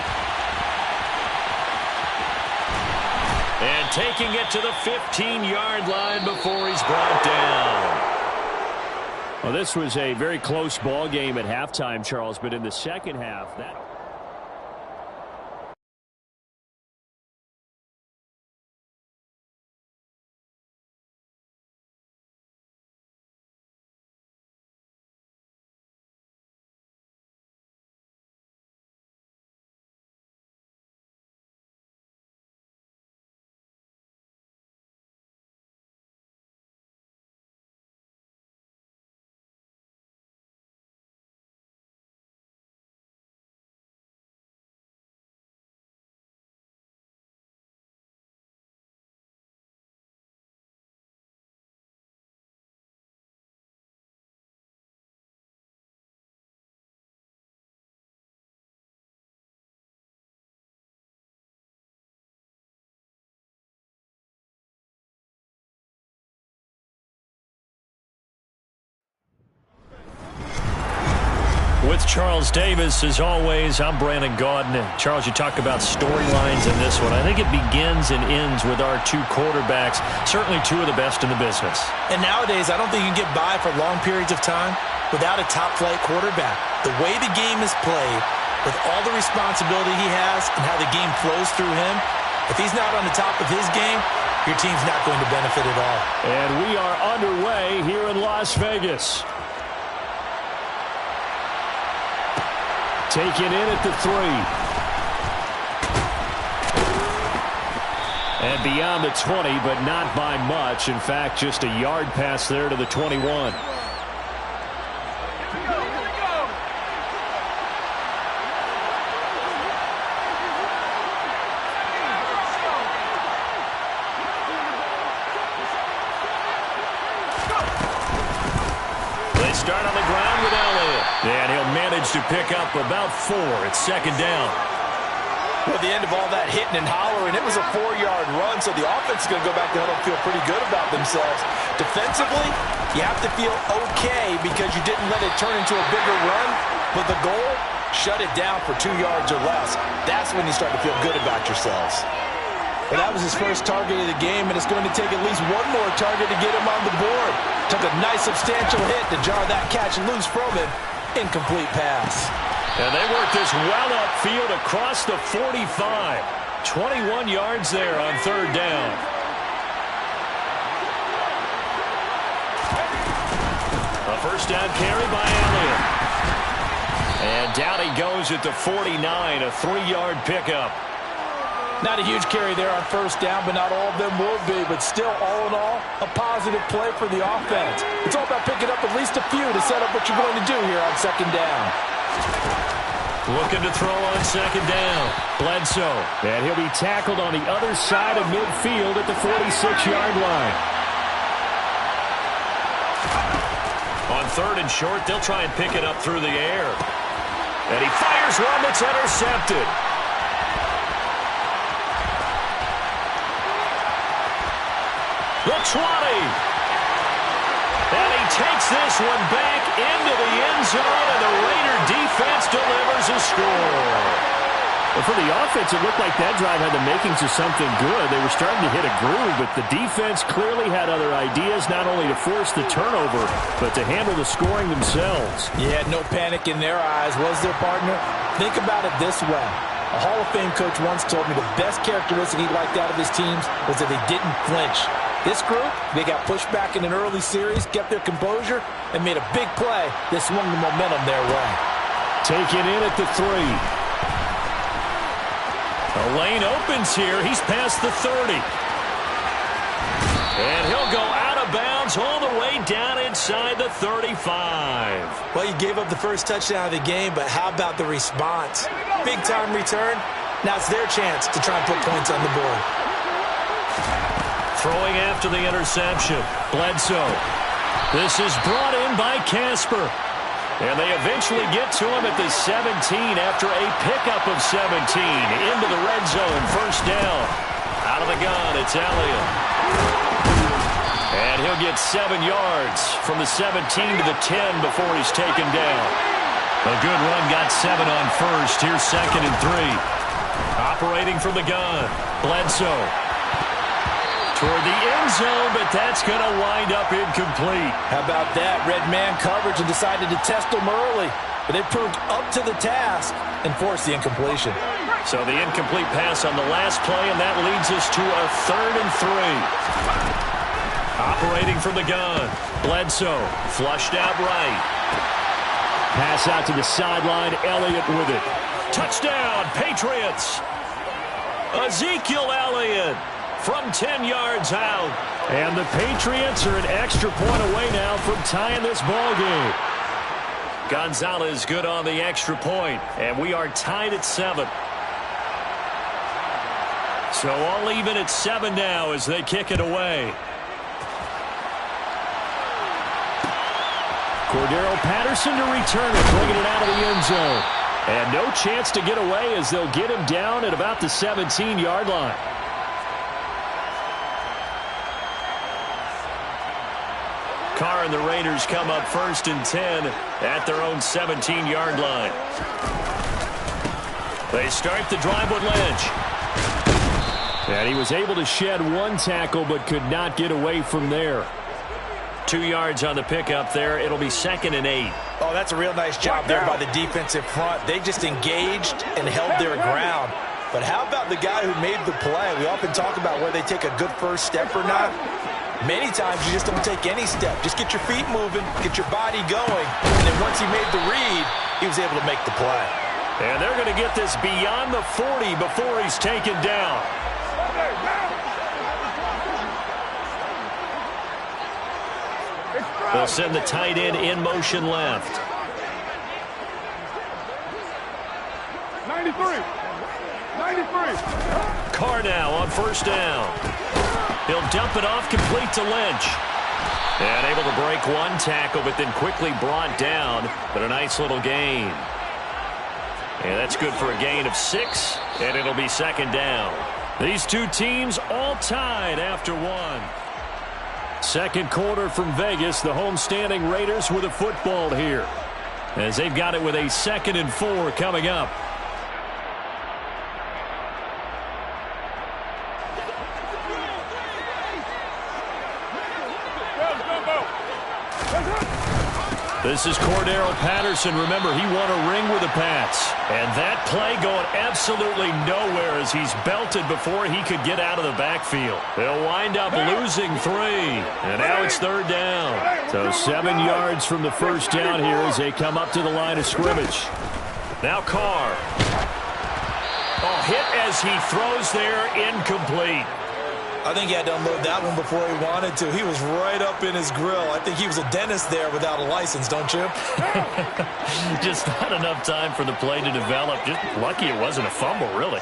And taking it to the 15-yard line before he's brought down. Well, this was a very close ball game at halftime, Charles, but in the second half, that... With Charles Davis, as always, I'm Brandon Gaudin. Charles, you talk about storylines in this one. I think it begins and ends with our two quarterbacks, certainly two of the best in the business. And nowadays, I don't think you can get by for long periods of time without a top-flight quarterback. The way the game is played, with all the responsibility he has and how the game flows through him, if he's not on the top of his game, your team's not going to benefit at all. And we are underway here in Las Vegas. Taken in at the 3. And beyond the 20, but not by much. In fact, just a yard pass there to the 21. They start on the ground with Elliott. And he'll manage to pick up about 4. It's second down. Well, at the end of all that hitting and hollering, it was a 4-yard run, so the offense is going to go back to huddle and feel pretty good about themselves. Defensively, you have to feel okay because you didn't let it turn into a bigger run, but the goal, shut it down for 2 yards or less. That's when you start to feel good about yourselves. Well, that was his first target of the game, and it's going to take at least one more target to get him on the board. Took a nice substantial hit to jar that catch loose from him. Incomplete pass. And they work this well upfield across the 45. 21 yards there on third down. A first down carry by Elliott. And down he goes at the 49, a 3-yard pickup. Not a huge carry there on first down, but not all of them will be. But still, all in all, a positive play for the offense. It's all about picking up at least a few to set up what you're going to do here on second down. Looking to throw on second down. Bledsoe. And he'll be tackled on the other side of midfield at the 46-yard line. On third and short, they'll try and pick it up through the air. And he fires one that's intercepted. The 20. And he takes this one back into the end zone, and the Raider defense delivers a score. Well, for the offense, it looked like that drive had the makings of something good. They were starting to hit a groove, but the defense clearly had other ideas, not only to force the turnover, but to handle the scoring themselves. Yeah, no panic in their eyes, was there, partner? Think about it this way. A Hall of Fame coach once told me the best characteristic he liked out of his teams was that they didn't flinch. This group, they got pushed back in an early series, kept their composure, and made a big play that swung the momentum their way. Taken in at the 3. The lane opens here. He's past the 30. And he'll go out of bounds all the way down inside the 35. Well, you gave up the first touchdown of the game, but how about the response? Big-time return. Now it's their chance to try and put points on the board. Throwing after the interception. Bledsoe. This is brought in by Casper. And they eventually get to him at the 17 after a pickup of 17 into the red zone. First down. Out of the gun, it's Elliott. And he'll get 7 yards from the 17 to the 10 before he's taken down. A good run, got 7 on first. Here's 2nd and 3. Operating from the gun, Bledsoe. Toward the end zone, but that's going to wind up incomplete. How about that? Red man coverage and decided to test them early. But they proved up to the task and forced the incompletion. So the incomplete pass on the last play, and that leads us to a 3rd and 3. Operating from the gun, Bledsoe, flushed out right. Pass out to the sideline, Elliott with it. Touchdown, Patriots! Ezekiel Elliott from 10 yards out. And the Patriots are an extra point away now from tying this ball game. Gonzalez good on the extra point, and we are tied at 7. So all even at 7 now as they kick it away. Cordero Patterson to return it, bringing it out of the end zone. And no chance to get away as they'll get him down at about the 17-yard line. Carr and the Raiders come up 1st and 10 at their own 17-yard line. They start the drive with Lynch. And he was able to shed 1 tackle but could not get away from there. 2 yards on the pickup there. It'll be 2nd and 8. Oh, that's a real nice job there by the defensive front. They just engaged and held their ground. But how about the guy who made the play? We often talk about where they take a good first step or not. Many times you just don't take any step. Just get your feet moving, get your body going. And then once he made the read, he was able to make the play. And they're going to get this beyond the 40 before he's taken down. They'll send the tight end in motion left. 93. Carr now on 1st down. He'll dump it off complete to Lynch. And able to break 1 tackle, but then quickly brought down. But a nice little gain. And that's good for a gain of 6. And it'll be 2nd down. These two teams all tied after 1. Second quarter from Vegas. The homestanding Raiders with a football here, as they've got it with a 2nd and 4 coming up. This is Cordero Patterson. Remember, he won a ring with the Pats. And that play going absolutely nowhere as he's belted before he could get out of the backfield. They'll wind up losing 3. And now it's 3rd down. So 7 yards from the first down here as they come up to the line of scrimmage. Now Carr. Oh, hit as he throws there, incomplete. I think he had to unload that one before he wanted to. He was right up in his grill. I think he was a dentist there without a license, don't you? Just not enough time for the play to develop. Just lucky it wasn't a fumble, really.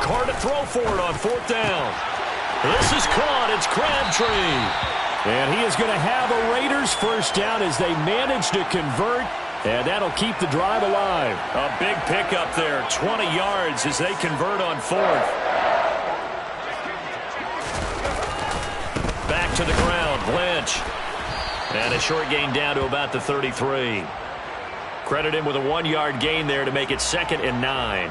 Carr to throw for it on 4th down. This is caught. It's Crabtree. And he is going to have a Raiders first down as they manage to convert. And that'll keep the drive alive. A big pickup there. 20 yards as they convert on 4th. Back to the ground. Lynch. And a short gain down to about the 33. Credit him with a 1-yard gain there to make it 2nd and 9.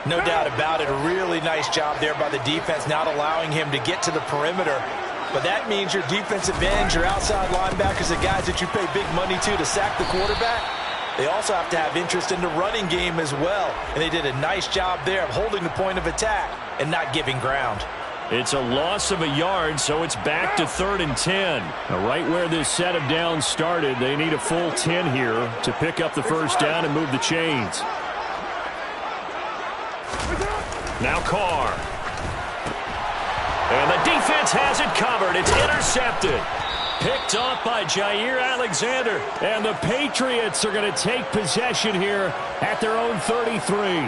No doubt about it. A really nice job there by the defense, not allowing him to get to the perimeter. But that means your defensive ends, your outside linebackers, the guys that you pay big money to sack the quarterback, they also have to have interest in the running game as well. And they did a nice job there of holding the point of attack and not giving ground. It's a loss of a yard, so it's back to 3rd and 10. Now, right where this set of downs started, they need a full 10 here to pick up the first down and move the chains. Now Carr. And the defense has it covered. It's intercepted. Picked off by Jair Alexander. And the Patriots are going to take possession here at their own 33.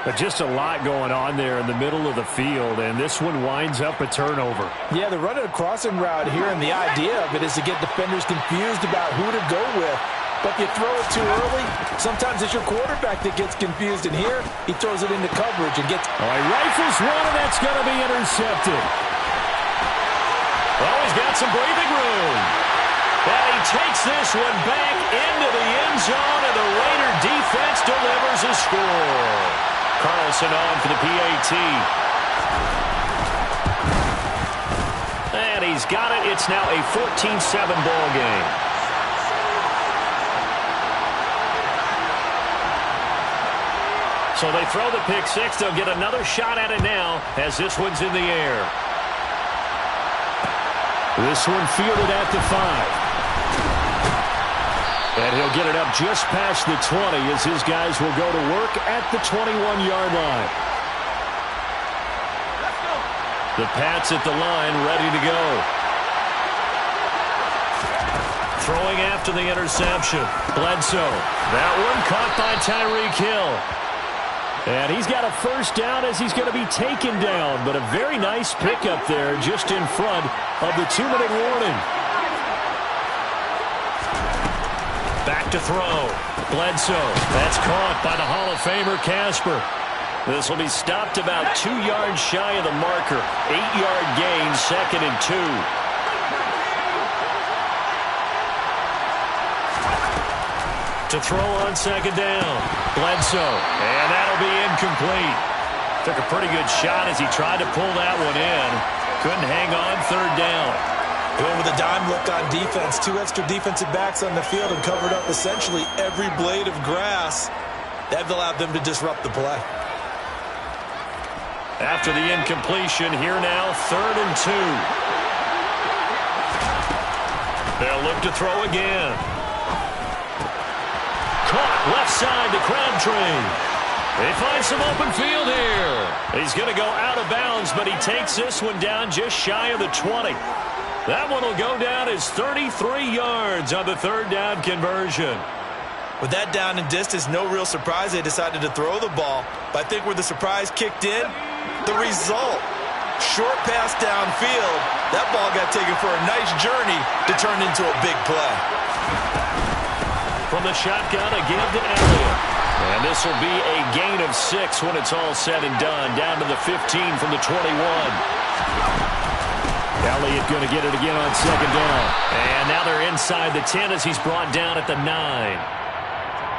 But just a lot going on there in the middle of the field, and this one winds up a turnover. Yeah, they're running a crossing route here, and the idea of it is to get defenders confused about who to go with. But if you throw it too early, sometimes it's your quarterback that gets confused, and here he throws it into coverage and gets... All right, rifles one, and that's going to be intercepted. Well, he's got some breathing room. And he takes this one back into the end zone, and the Raider defense delivers a score. Carlson on for the PAT. And he's got it. It's now a 14-7 ball game. So they throw the pick six. They'll get another shot at it now as this one's in the air. This one fielded at the 5. And he'll get it up just past the 20 as his guys will go to work at the 21-yard line. The Pats at the line, ready to go. Throwing after the interception. Bledsoe. That one caught by Tyreek Hill. And he's got a first down as he's going to be taken down. But a very nice pickup there just in front of the 2-minute warning. Back to throw. Bledsoe. That's caught by the Hall of Famer Casper. This will be stopped about 2 yards shy of the marker. 8-yard gain, 2nd and 2. To throw on 2nd down. Bledsoe. And that'll be incomplete. Took a pretty good shot as he tried to pull that one in. Couldn't hang on 3rd down. Going with a dime look on defense. 2 extra defensive backs on the field and covered up essentially every blade of grass. That allowed them to disrupt the play. After the incompletion, here now, 3rd and 2. They'll look to throw again. Caught left side to Crabtree. They find some open field here. He's going to go out of bounds, but he takes this one down just shy of the 20. That one will go down as 33 yards on the 3rd down conversion. With that down and distance, no real surprise they decided to throw the ball. But I think where the surprise kicked in, the result. Short pass downfield. That ball got taken for a nice journey to turn into a big play. From the shotgun, again to Elliott. And this will be a gain of 6 when it's all said and done. Down to the 15 from the 21. Elliott going to get it again on 2nd down. And now they're inside the 10 as he's brought down at the 9.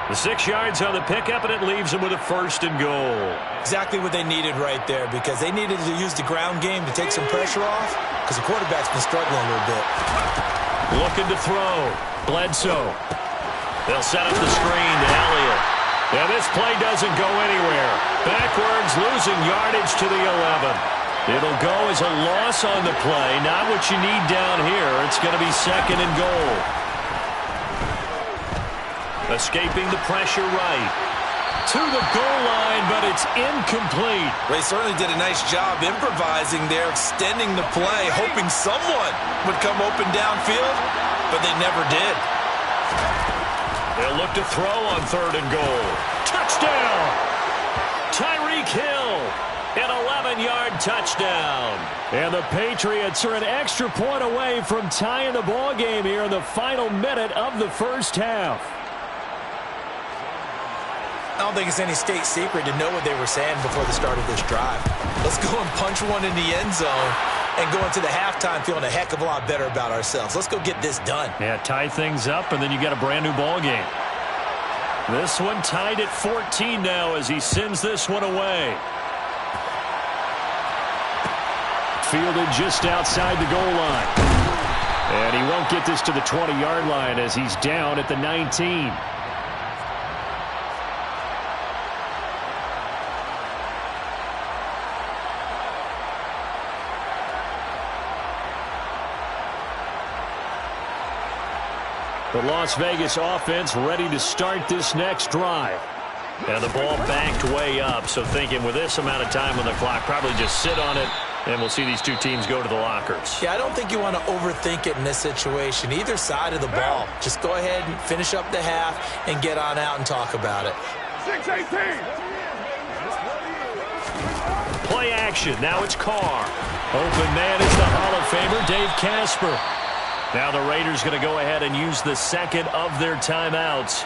The 6 yards on the pickup, and it leaves him with a 1st and goal. Exactly what they needed right there, because they needed to use the ground game to take some pressure off, because the quarterback's been struggling a little bit. Looking to throw. Bledsoe. They'll set up the screen to Elliott. And this play doesn't go anywhere. Backwards, losing yardage to the 11. It'll go as a loss on the play. Not what you need down here. It's going to be 2nd and goal. Escaping the pressure right. To the goal line, but it's incomplete. They certainly did a nice job improvising there, extending the play, hoping someone would come open downfield, but they never did. They'll look to throw on 3rd and goal. Touchdown! Tyreek Hill. An 11-yard touchdown. And the Patriots are an extra point away from tying the ball game here in the final minute of the 1st half. I don't think it's any state secret to know what they were saying before the start of this drive. Let's go and punch one in the end zone and go into the halftime feeling a heck of a lot better about ourselves. Let's go get this done. Yeah, tie things up, and then you got a brand-new ball game. This one tied at 14 now as he sends this one away. Fielded just outside the goal line. And he won't get this to the 20-yard line as he's down at the 19. The Las Vegas offense ready to start this next drive. And the ball backed way up, so thinking with this amount of time on the clock, probably just sit on it And we'll see these two teams go to the lockers. Yeah, I don't think you want to overthink it in this situation. Either side of the ball. Just go ahead and finish up the half and get on out and talk about it. 6-18. Play action. Now it's Carr. Open man is the Hall of Famer, Dave Casper. Now the Raiders going to go ahead and use the second of their timeouts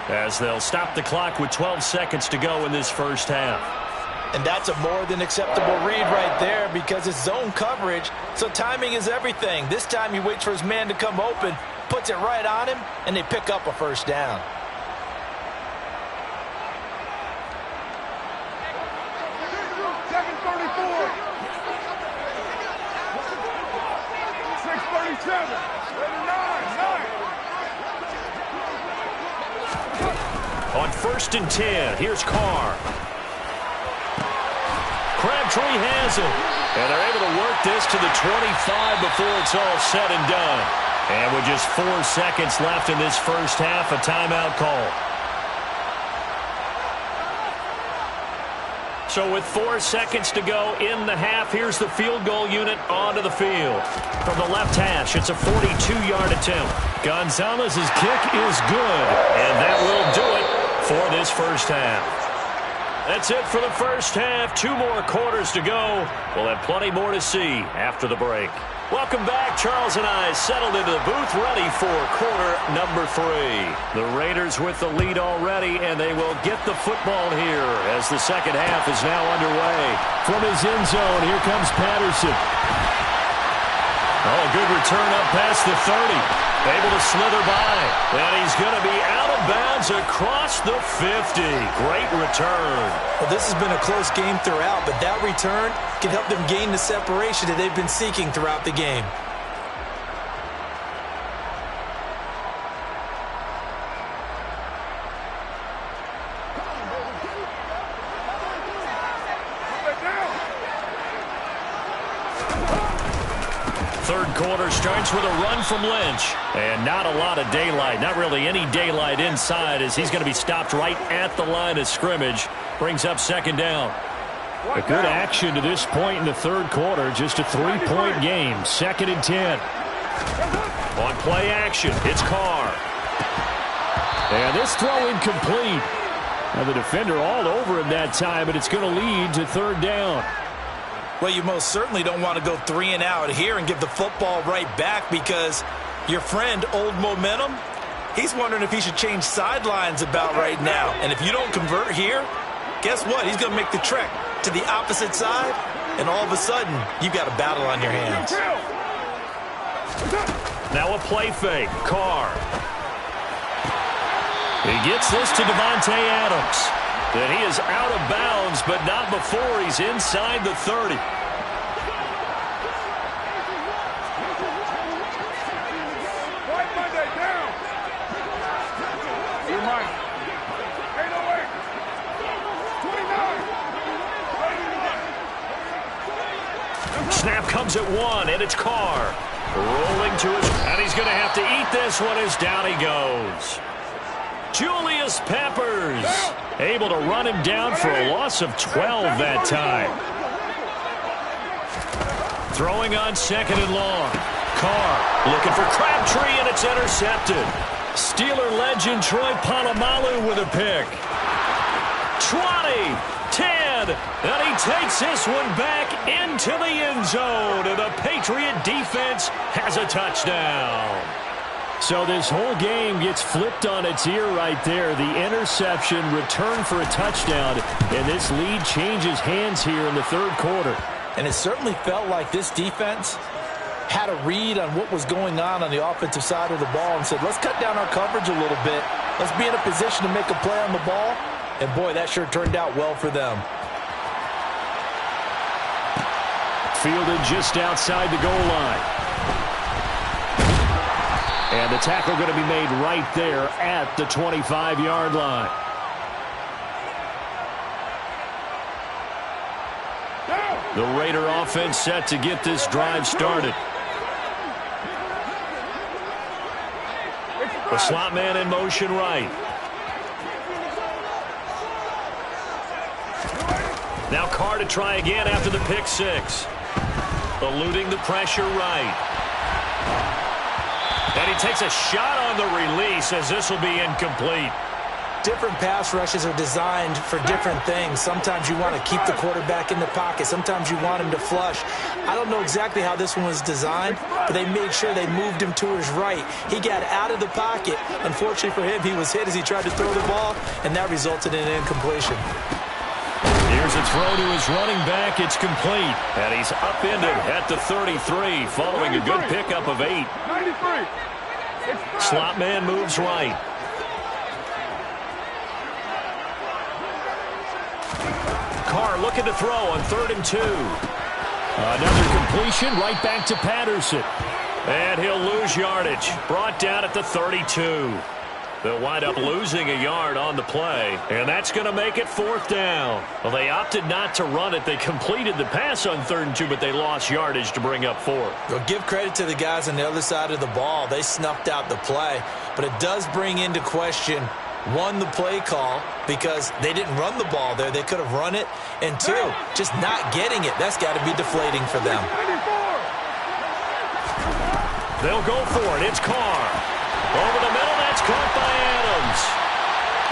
as they'll stop the clock with 12 seconds to go in this first half. And that's a more than acceptable read right there because it's zone coverage, so timing is everything. This time he waits for his man to come open, puts it right on him, and they pick up a first down. On 1st and 10, here's Carr. Crabtree has it. And they're able to work this to the 25 before it's all said and done. And with just 4 seconds left in this first half, a timeout call. So with 4 seconds to go in the half, here's the field goal unit onto the field. From the left hash, it's a 42-yard attempt. Gonzalez's kick is good, and that will do it for this first half. That's it for the first half. 2 more quarters to go. We'll have plenty more to see after the break. Welcome back. Charles and I settled into the booth, ready for quarter number 3. The Raiders with the lead already, and they will get the football here as the second half is now underway. From his end zone, here comes Patterson. Oh, a good return up past the 30. Able to slither by. And he's going to be out of bounds across the 50. Great return. Well, this has been a close game throughout, but that return can help them gain the separation that they've been seeking throughout the game. Third quarter starts with a run from Lynch. And not a lot of daylight, not really any daylight inside as he's going to be stopped right at the line of scrimmage. Brings up second down. A good action to this point in the third quarter. Just a 3-point game. 2nd and 10. On play action, it's Carr. And this throw incomplete. Now the defender all over him that time, but it's going to lead to third down. Well, you most certainly don't want to go 3 and out here and give the football right back because your friend, Old Momentum, he's wondering if he should change sidelines about right now. And if you don't convert here, guess what? He's going to make the trek to the opposite side, and all of a sudden, you've got a battle on your hands. Now a play fake. Carr. He gets this to Devontae Adams. And he is out of bounds, but not before he's inside the 30. Snap comes at 1, and it's Carr. Rolling to his, and he's going to have to eat this one as down he goes. Julius Peppers able to run him down for a loss of 12 that time. Throwing on 2nd and long. Carr looking for Crabtree, and it's intercepted. Steeler legend Troy Polamalu with a pick. 20, 10, and he takes this one back into the end zone, and the Patriot defense has a touchdown. So this whole game gets flipped on its ear right there. The interception, return for a touchdown, and this lead changes hands here in the third quarter. And it certainly felt like this defense had a read on what was going on the offensive side of the ball and said, let's cut down our coverage a little bit. Let's be in a position to make a play on the ball. And, boy, that sure turned out well for them. Fielded just outside the goal line. And the tackle going to be made right there at the 25-yard line. The Raider offense set to get this drive started. The slot man in motion right. Now Carr to try again after the pick six. eluding the pressure right. And he takes a shot on the release as this will be incomplete. Different pass rushes are designed for different things. Sometimes you want to keep the quarterback in the pocket. Sometimes you want him to flush. I don't know exactly how this one was designed, but they made sure they moved him to his right. He got out of the pocket. Unfortunately for him, he was hit as he tried to throw the ball, and that resulted in an incompletion. Here's a throw to his running back. It's complete. And he's upended at the 33 following a good pickup of 8. 93. Slot man moves right. Carr looking to throw on 3rd and 2. Another completion right back to Patterson. And he'll lose yardage. Brought down at the 32. They'll wind up losing a yard on the play, and that's going to make it 4th down. Well, they opted not to run it. They completed the pass on 3rd and 2, but they lost yardage to bring up 4th. Well, give credit to the guys on the other side of the ball. They snuffed out the play, but it does bring into question, 1, the play call, because they didn't run the ball there. They could have run it. And 2, just not getting it. That's got to be deflating for them. They'll go for it. It's Carr. Over the middle, that's caught by Adams.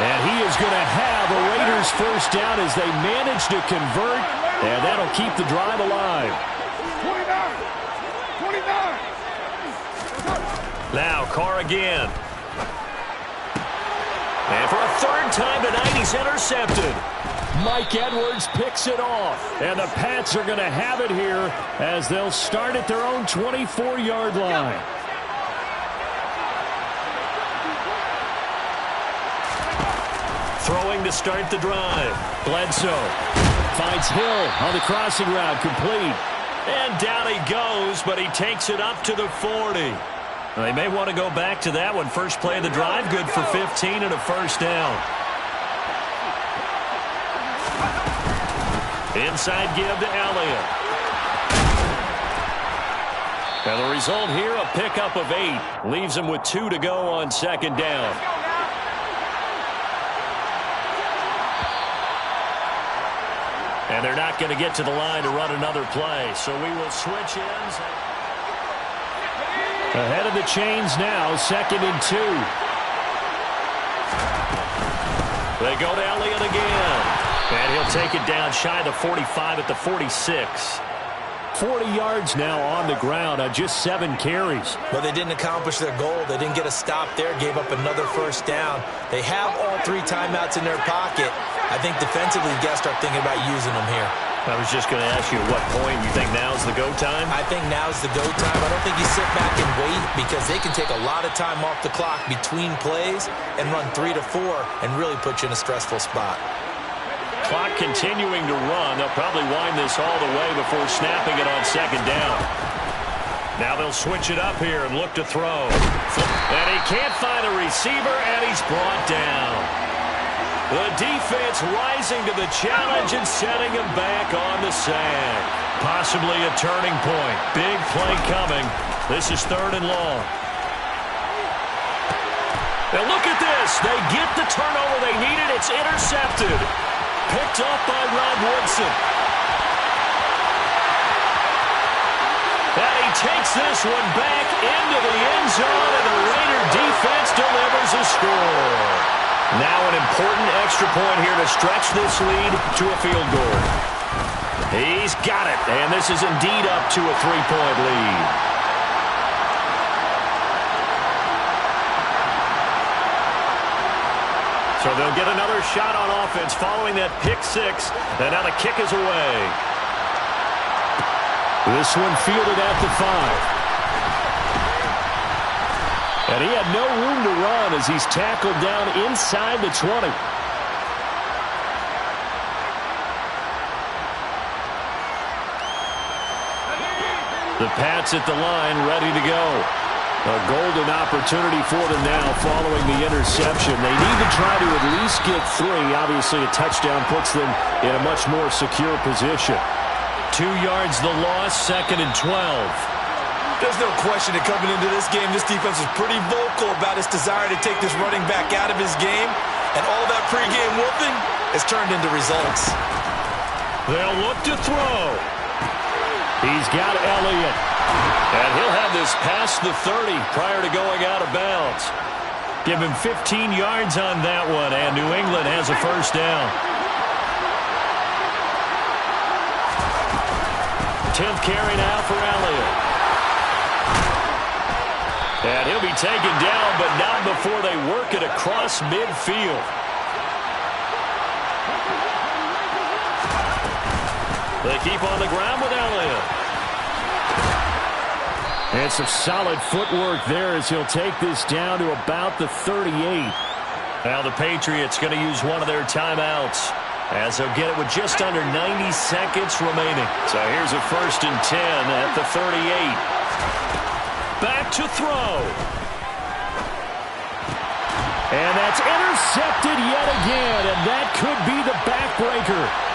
And he is going to have a Raiders first down as they manage to convert, and that'll keep the drive alive. 29. Now Carr again. And for a 3rd time tonight, he's intercepted. Mike Edwards picks it off. And the Pats are going to have it here as they'll start at their own 24-yard line. Throwing to start the drive. Bledsoe Finds Hill on the crossing route, complete. And down he goes, but he takes it up to the 40. They may want to go back to that one. First play of the drive, good for 15 and a first down. Inside give to Elliott. And the result here, a pickup of 8. Leaves him with 2 to go on 2nd down. And they're not going to get to the line to run another play. So we will switch ends. Ahead of the chains now, 2nd and 2. They go to Elliott again. And he'll take it down shy of the 45 at the 46. 40 yards now on the ground on just 7 carries. But they didn't accomplish their goal. They didn't get a stop there, gave up another first down. They have all 3 timeouts in their pocket. I think defensively, you got to start thinking about using them here. I was just going to ask you at what point you think now's the go time? I think now's the go time. I don't think you sit back and wait because they can take a lot of time off the clock between plays and run 3 to 4 and really put you in a stressful spot. Clock continuing to run. They'll probably wind this all the way before snapping it on 2nd down. Now they'll switch it up here and look to throw. And he can't find a receiver, and he's brought down. The defense rising to the challenge and setting him back on the sack. Possibly a turning point. Big play coming. This is 3rd and long. Now look at this. They get the turnover they needed. It's intercepted. Picked up by Rod Woodson. And he takes this one back into the end zone, and the Raider defense delivers a score. Now an important extra point here to stretch this lead to a field goal. He's got it, and this is indeed up to a 3-point lead. So they'll get another shot on offense following that pick 6, and now the kick is away. This one fielded at the 5. And he had no room to run as he's tackled down inside the 20. The Pats at the line, ready to go. A golden opportunity for them now following the interception. They need to try to at least get 3. Obviously, a touchdown puts them in a much more secure position. 2 yards the loss, 2nd and 12. There's no question that coming into this game, this defense is pretty vocal about its desire to take this running back out of his game. And all that pregame whooping has turned into results. They'll look to throw. He He's got Elliott. And he'll have this past the 30 prior to going out of bounds. Give him 15 yards on that one, and New England has a first down. 10th carry now for Elliott. And he'll be taken down, but not before they work it across midfield. They keep on the ground with Elliott. And some solid footwork there as he'll take this down to about the 38. Now the Patriots going to use one of their timeouts as they'll get it with just under 90 seconds remaining. So here's a 1st and 10 at the 38. Back to throw. And that's intercepted yet again, and that could be the backbreaker.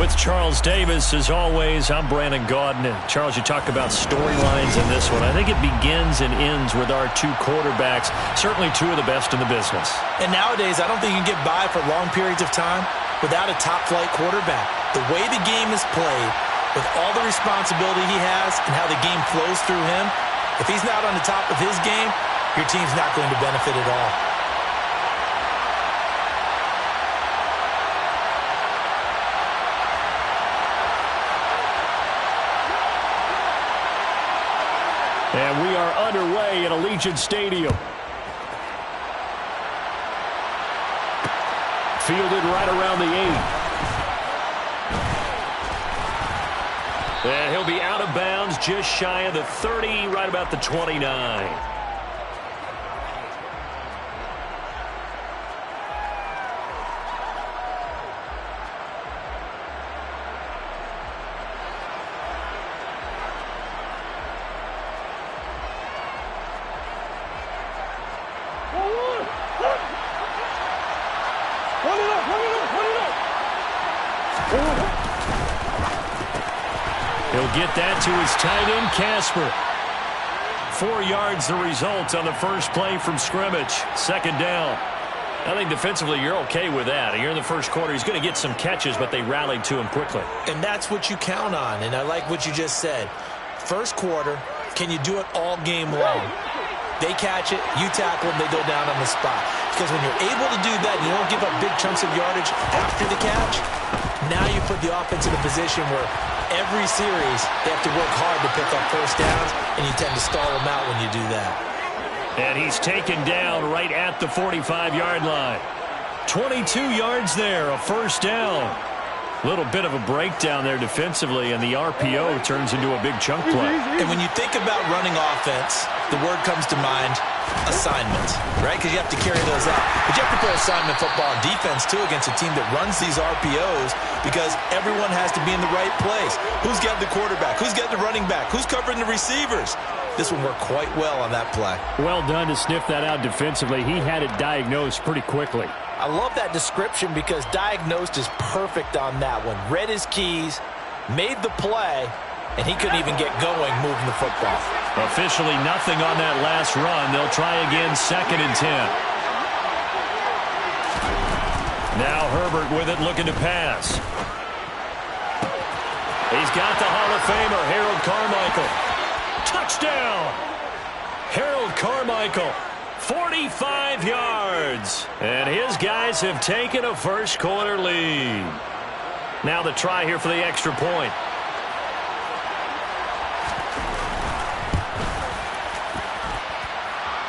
With Charles Davis, as always, I'm Brandon Gaudin. And Charles, you talk about storylines in this one. I think it begins and ends with our two quarterbacks, certainly two of the best in the business. And nowadays, I don't think you can get by for long periods of time without a top-flight quarterback. The way the game is played, with all the responsibility he has and how the game flows through him, if he's not on the top of his game, your team's not going to benefit at all. And we are underway at Allegiant Stadium. Fielded right around the 8. And he'll be out of bounds just shy of the 30, right about the 29. He'll get that to his tight end, Casper. 4 yards the result on the first play from scrimmage. Second down. I think defensively you're okay with that. You're in the first quarter. He's going to get some catches, but they rallied to him quickly. And that's what you count on, and I like what you just said. First quarter, can you do it all game long? They catch it, you tackle them, they go down on the spot. Because when you're able to do that, you don't give up big chunks of yardage after the catch, now you put the offense in a position where every series they have to work hard to pick up first downs, and you tend to stall them out when you do that. And he's taken down right at the 45-yard line. 22 yards there, a first down. A little bit of a breakdown there defensively, and the RPO turns into a big chunk play. And when you think about running offense, the word comes to mind, assignment, right? Because you have to carry those out. But you have to play assignment football on defense, too, against a team that runs these RPOs because everyone has to be in the right place. Who's got the quarterback? Who's got the running back? Who's covering the receivers? This one worked quite well on that play. Well done to sniff that out defensively. He had it diagnosed pretty quickly. I love that description because diagnosed is perfect on that one. Read his keys, made the play, and he couldn't even get going moving the football. Officially nothing on that last run. They'll try again, 2nd and 10. Now Herbert with it, looking to pass. He's got the Hall of Famer, Harold Carmichael. Touchdown! Harold Carmichael, 45 yards. And his guys have taken a first quarter lead. Now the try here for the extra point.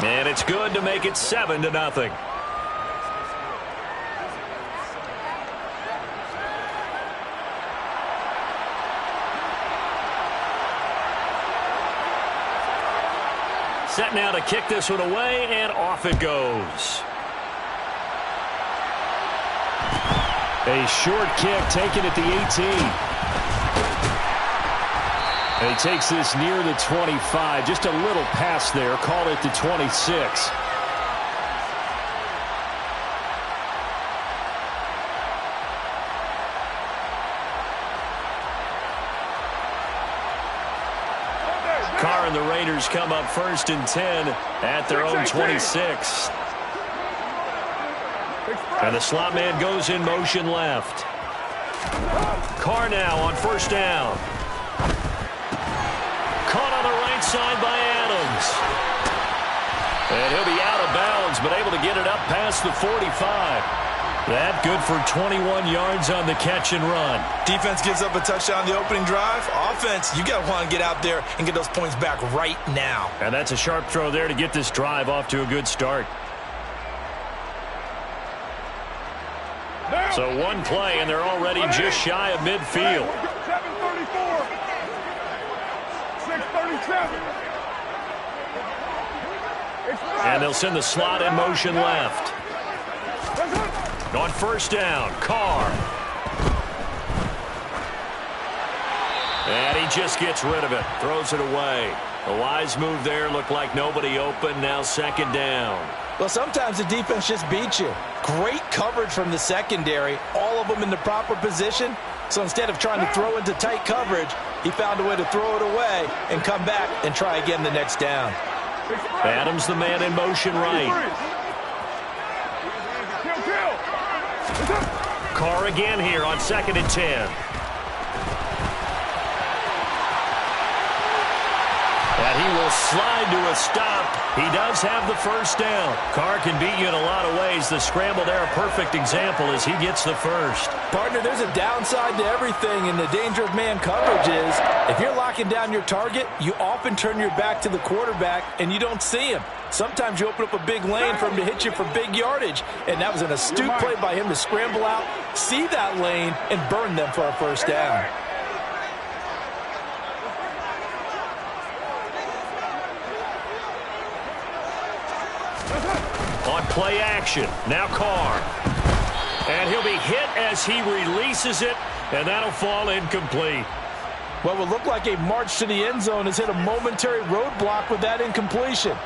And it's good to make it 7-0. Set now to kick this one away, and off it goes. A short kick taken at the 18. And he takes this near the 25. Just a little pass there. Call it the 26. Carr and the Raiders come up 1st and 10 at their own 26. And the slot man goes in motion left. Carr now on 1st down. Caught on the right side by Adams. And he'll be out of bounds, but able to get it up past the 45. That good for 21 yards on the catch and run. Defense gives up a touchdown the opening drive. Offense, you got to want to get out there and get those points back right now. And that's a sharp throw there to get this drive off to a good start. So one play, and they're already just shy of midfield. 7:34. 6:37. And they'll send the slot in motion left. On 1st down, Carr. And he just gets rid of it. Throws it away. A wise move there. Looked like nobody open. Now 2nd down. Well, sometimes the defense just beats you. Great coverage from the secondary. All of them in the proper position. So instead of trying to throw into tight coverage, he found a way to throw it away and come back and try again the next down. Adams, the man in motion right. Carr again here on 2nd and 10. And he will slide to a stop. He does have the first down. Carr can beat you in a lot of ways. The scramble there, a perfect example as he gets the first. Partner, there's a downside to everything, and the danger of man coverage is if you're locking down your target, you often turn your back to the quarterback and you don't see him. Sometimes you open up a big lane for him to hit you for big yardage, and that was an astute play by him to scramble out, see that lane, and burn them for a first down. On play action, now Carr. And he'll be hit as he releases it, and that'll fall incomplete. What would look like a march to the end zone has hit a momentary roadblock with that incompletion.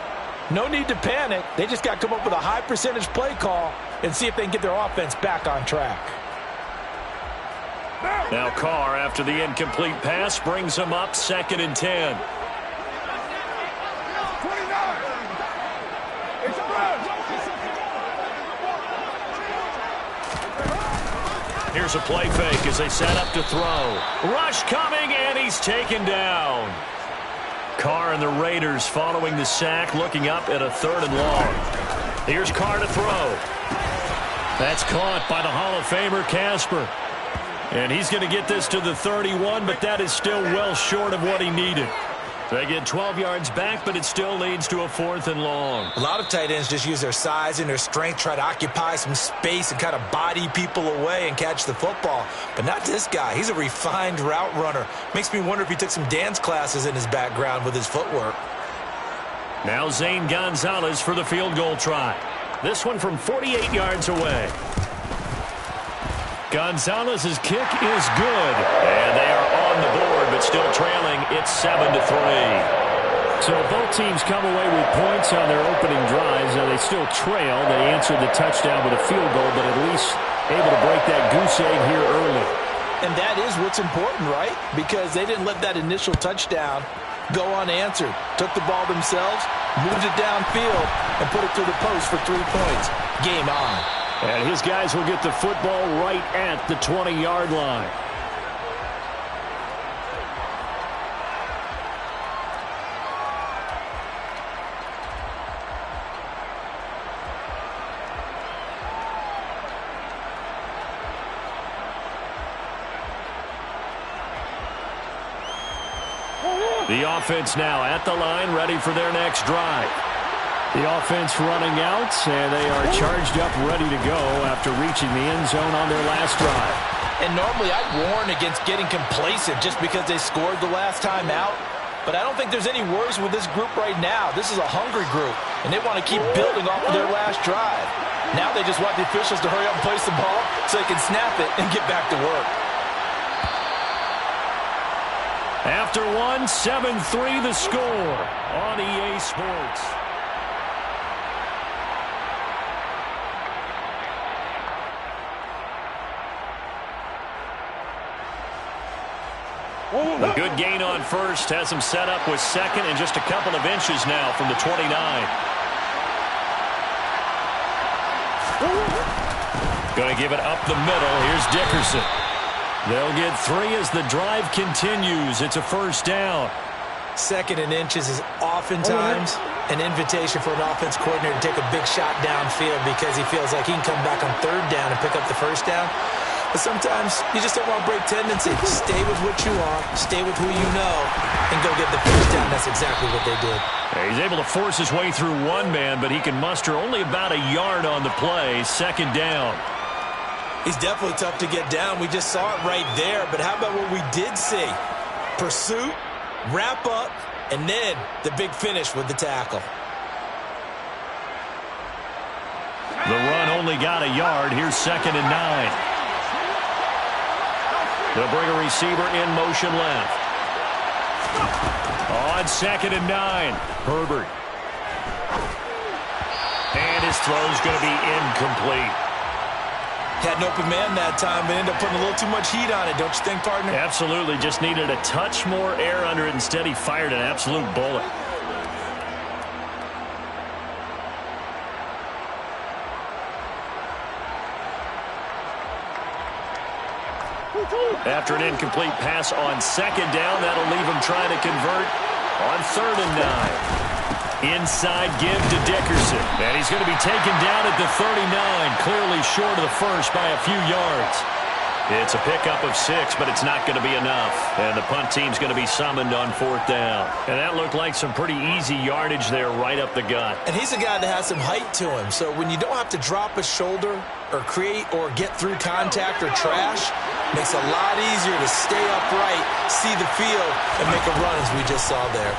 No need to panic. They just got to come up with a high percentage play call and see if they can get their offense back on track. Now Carr, after the incomplete pass, brings him up 2nd and 10. Here's a play fake as they set up to throw. Rush coming, and he's taken down. Carr and the Raiders following the sack, looking up at a 3rd and long. Here's Carr to throw. That's caught by the Hall of Famer Casper. And he's going to get this to the 31, but that is still well short of what he needed. They get 12 yards back, but it still leads to a 4th and long. A lot of tight ends just use their size and their strength, try to occupy some space and kind of body people away and catch the football. But not this guy. He's a refined route runner. Makes me wonder if he took some dance classes in his background with his footwork. Now Zane Gonzalez for the field goal try. This one from 48 yards away. Gonzalez's kick is good, and they are on the board, but still trailing. It's 7-3. So both teams come away with points on their opening drives. Now they still trail. They answered the touchdown with a field goal, but at least able to break that goose egg here early. And that is what's important, right? Because they didn't let that initial touchdown go unanswered. Took the ball themselves, moved it downfield, and put it through the post for 3 points. Game on. And his guys will get the football right at the 20-yard line. The offense now at the line, ready for their next drive. The offense running out, and they are charged up, ready to go after reaching the end zone on their last drive. And normally I'd warn against getting complacent just because they scored the last time out. But I don't think there's any worries with this group right now. This is a hungry group, and they want to keep building off of their last drive. Now they just want the officials to hurry up and place the ball so they can snap it and get back to work. After 7-3 the score on EA Sports. A good gain on first has him set up with 2nd and just a couple of inches now from the 29. Going to give it up the middle. Here's Dickerson. They'll get 3 as the drive continues. It's a first down. 2nd and inches is oftentimes an invitation for an offense coordinator to take a big shot downfield because he feels like he can come back on 3rd down and pick up the first down. But sometimes you just don't want to break tendency. Stay with what you are, stay with who you know, and go get the first down. That's exactly what they did. He's able to force his way through one man, but he can muster only about a yard on the play. 2nd down. He's definitely tough to get down. We just saw it right there. But how about what we did see? Pursuit, wrap up, and then the big finish with the tackle. The run only got a yard. Here's 2nd and 9. They'll bring a receiver in motion left. On 2nd and 9, Herbert. And his throw's going to be incomplete. Had an open man that time, but ended up putting a little too much heat on it, don't you think, partner? Absolutely. Just needed a touch more air under it. Instead, he fired an absolute bullet. After an incomplete pass on second down, that'll leave him trying to convert on 3rd and 9. Inside give to Dickerson. And he's going to be taken down at the 39, clearly short of the first by a few yards. It's a pickup of 6, but it's not going to be enough. And the punt team's going to be summoned on 4th down. And that looked like some pretty easy yardage there right up the gut. And he's a guy that has some height to him. So when you don't have to drop a shoulder or create or get through contact or trash, makes it a lot easier to stay upright, see the field, and make a run as we just saw there.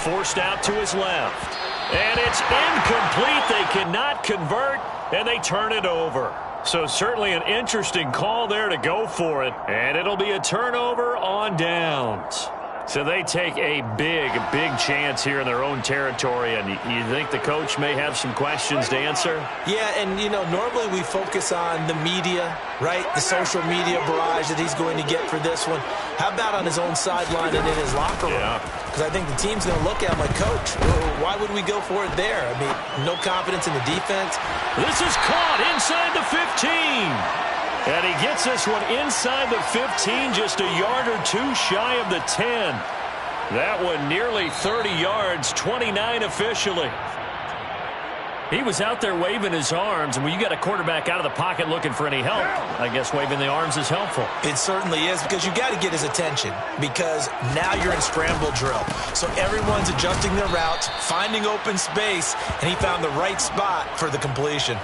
Forced out to his left. And it's incomplete. They cannot convert, and they turn it over. So certainly an interesting call there to go for it. And it'll be a turnover on downs. So they take a big chance here in their own territory. And you think the coach may have some questions to answer? Yeah, and, you know, normally we focus on the media, right? The social media barrage that he's going to get for this one. How about on his own sideline and in his locker room? Because I think the team's going to look at him like, Coach, why would we go for it there? I mean, no confidence in the defense. This is caught inside the 15. And he gets this one inside the 15, just a yard or two shy of the 10. That one nearly 30 yards, 29 officially. He was out there waving his arms, and when you got a quarterback out of the pocket looking for any help, I guess waving the arms is helpful. It certainly is, because you got to get his attention, because now you're in scramble drill. So everyone's adjusting their routes, finding open space, and he found the right spot for the completion.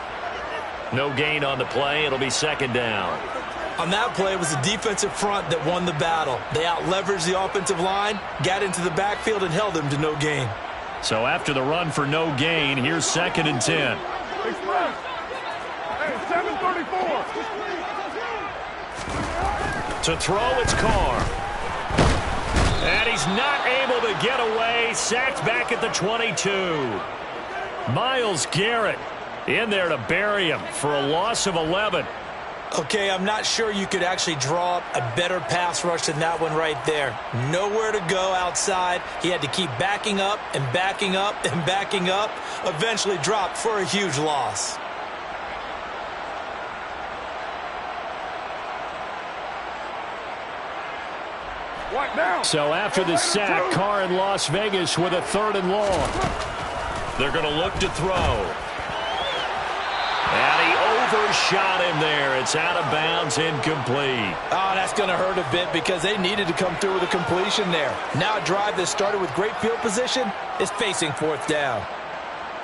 No gain on the play. It'll be 2nd down. On that play, it was the defensive front that won the battle. They out-leveraged the offensive line, got into the backfield, and held him to no gain. So after the run for no gain, here's 2nd and 10. Express. Hey, 7:34. To throw, it's Carr. And he's not able to get away. Sacked back at the 22. Myles Garrett in there to bury him for a loss of 11. Okay, I'm not sure you could actually draw up a better pass rush than that one right there. Nowhere to go outside. He had to keep backing up and backing up and backing up. Eventually dropped for a huge loss. So after the sack, Carr in Las Vegas with a 3rd and long. They're going to look to throw. And he overshot him there. It's out of bounds, incomplete. Oh, that's going to hurt a bit because they needed to come through with a completion there. Now a drive that started with great field position is facing 4th down.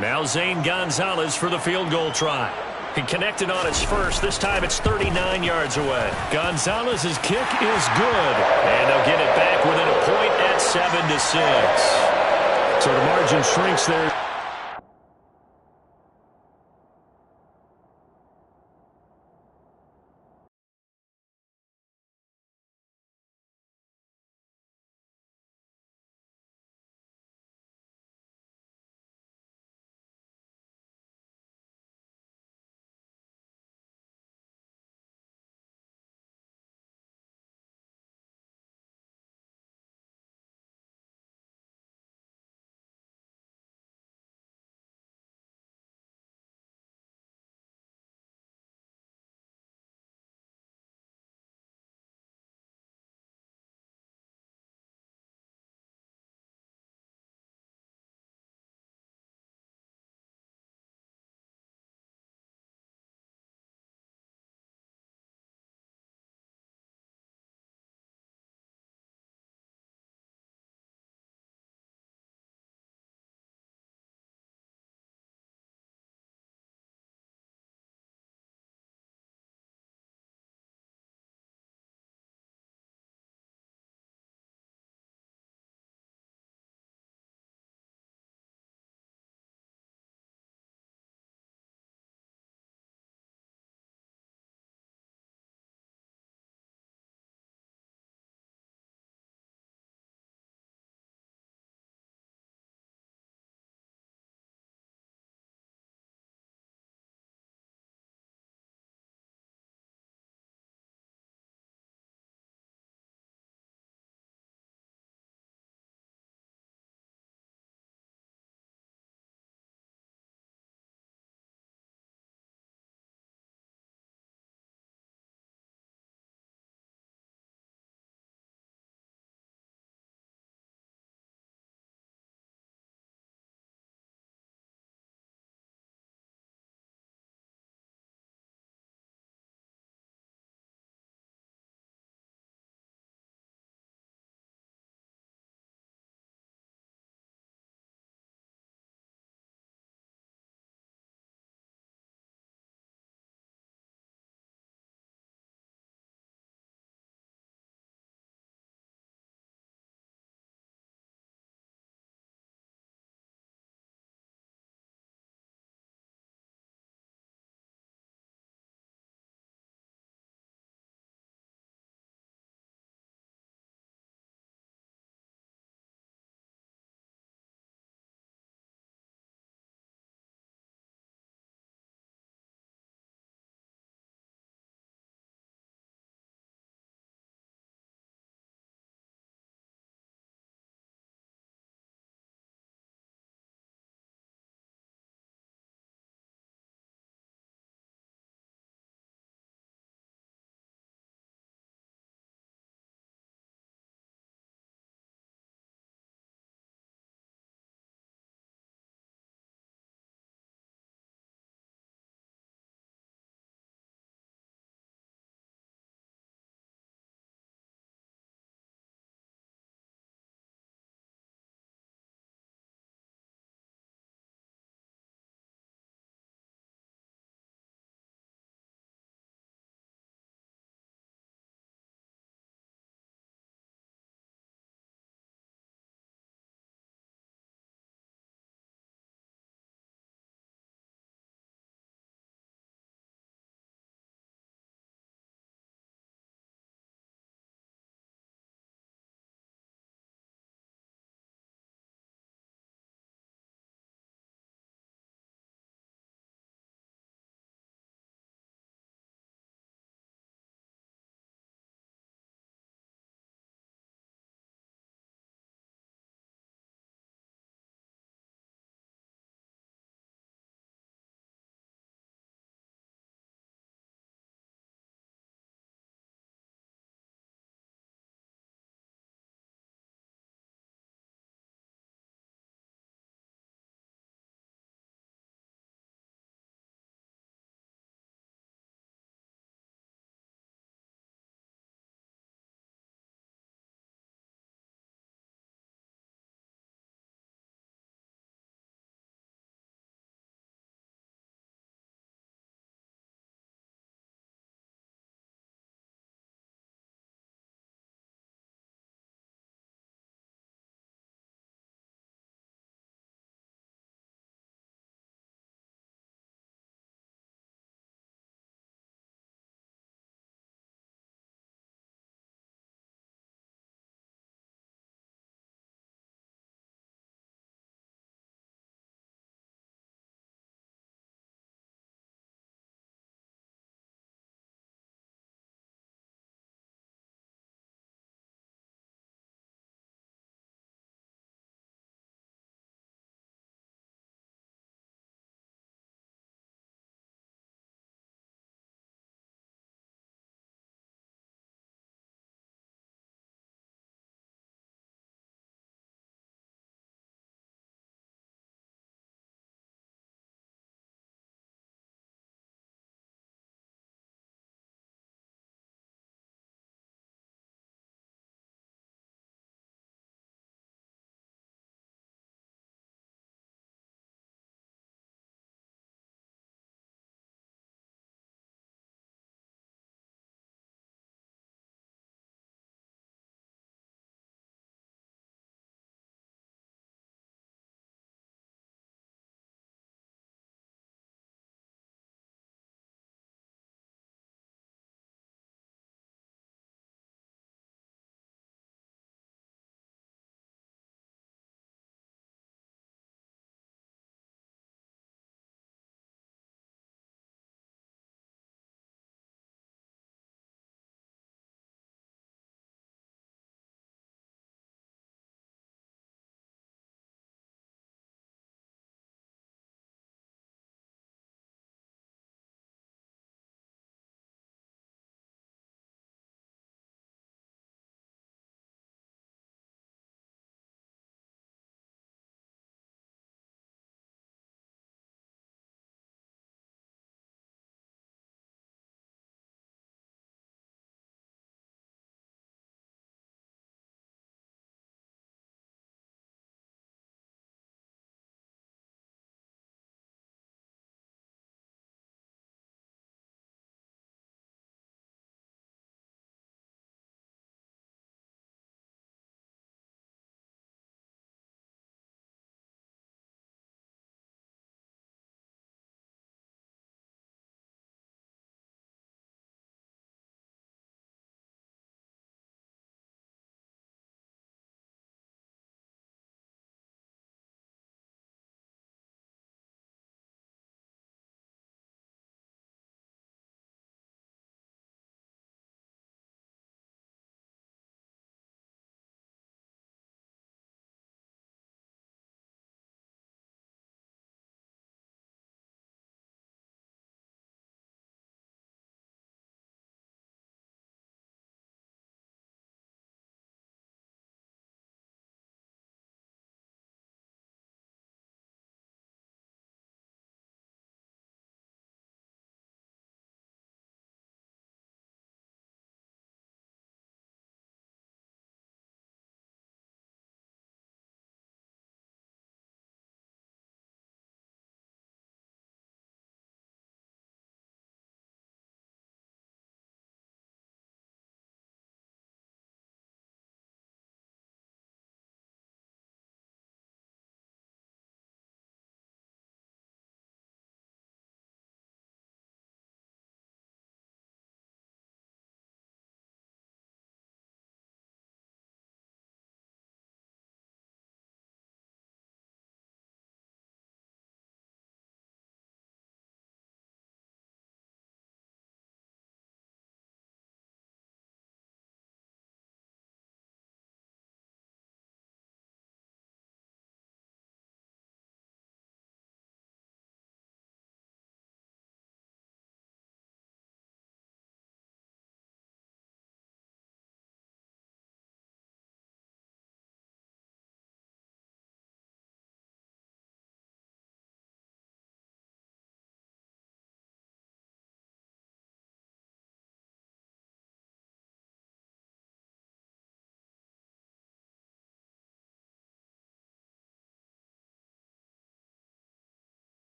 Now Zane Gonzalez for the field goal try. He connected on his first. This time it's 39 yards away. Gonzalez's kick is good. And they'll get it back within a point at 7-6. So the margin shrinks there.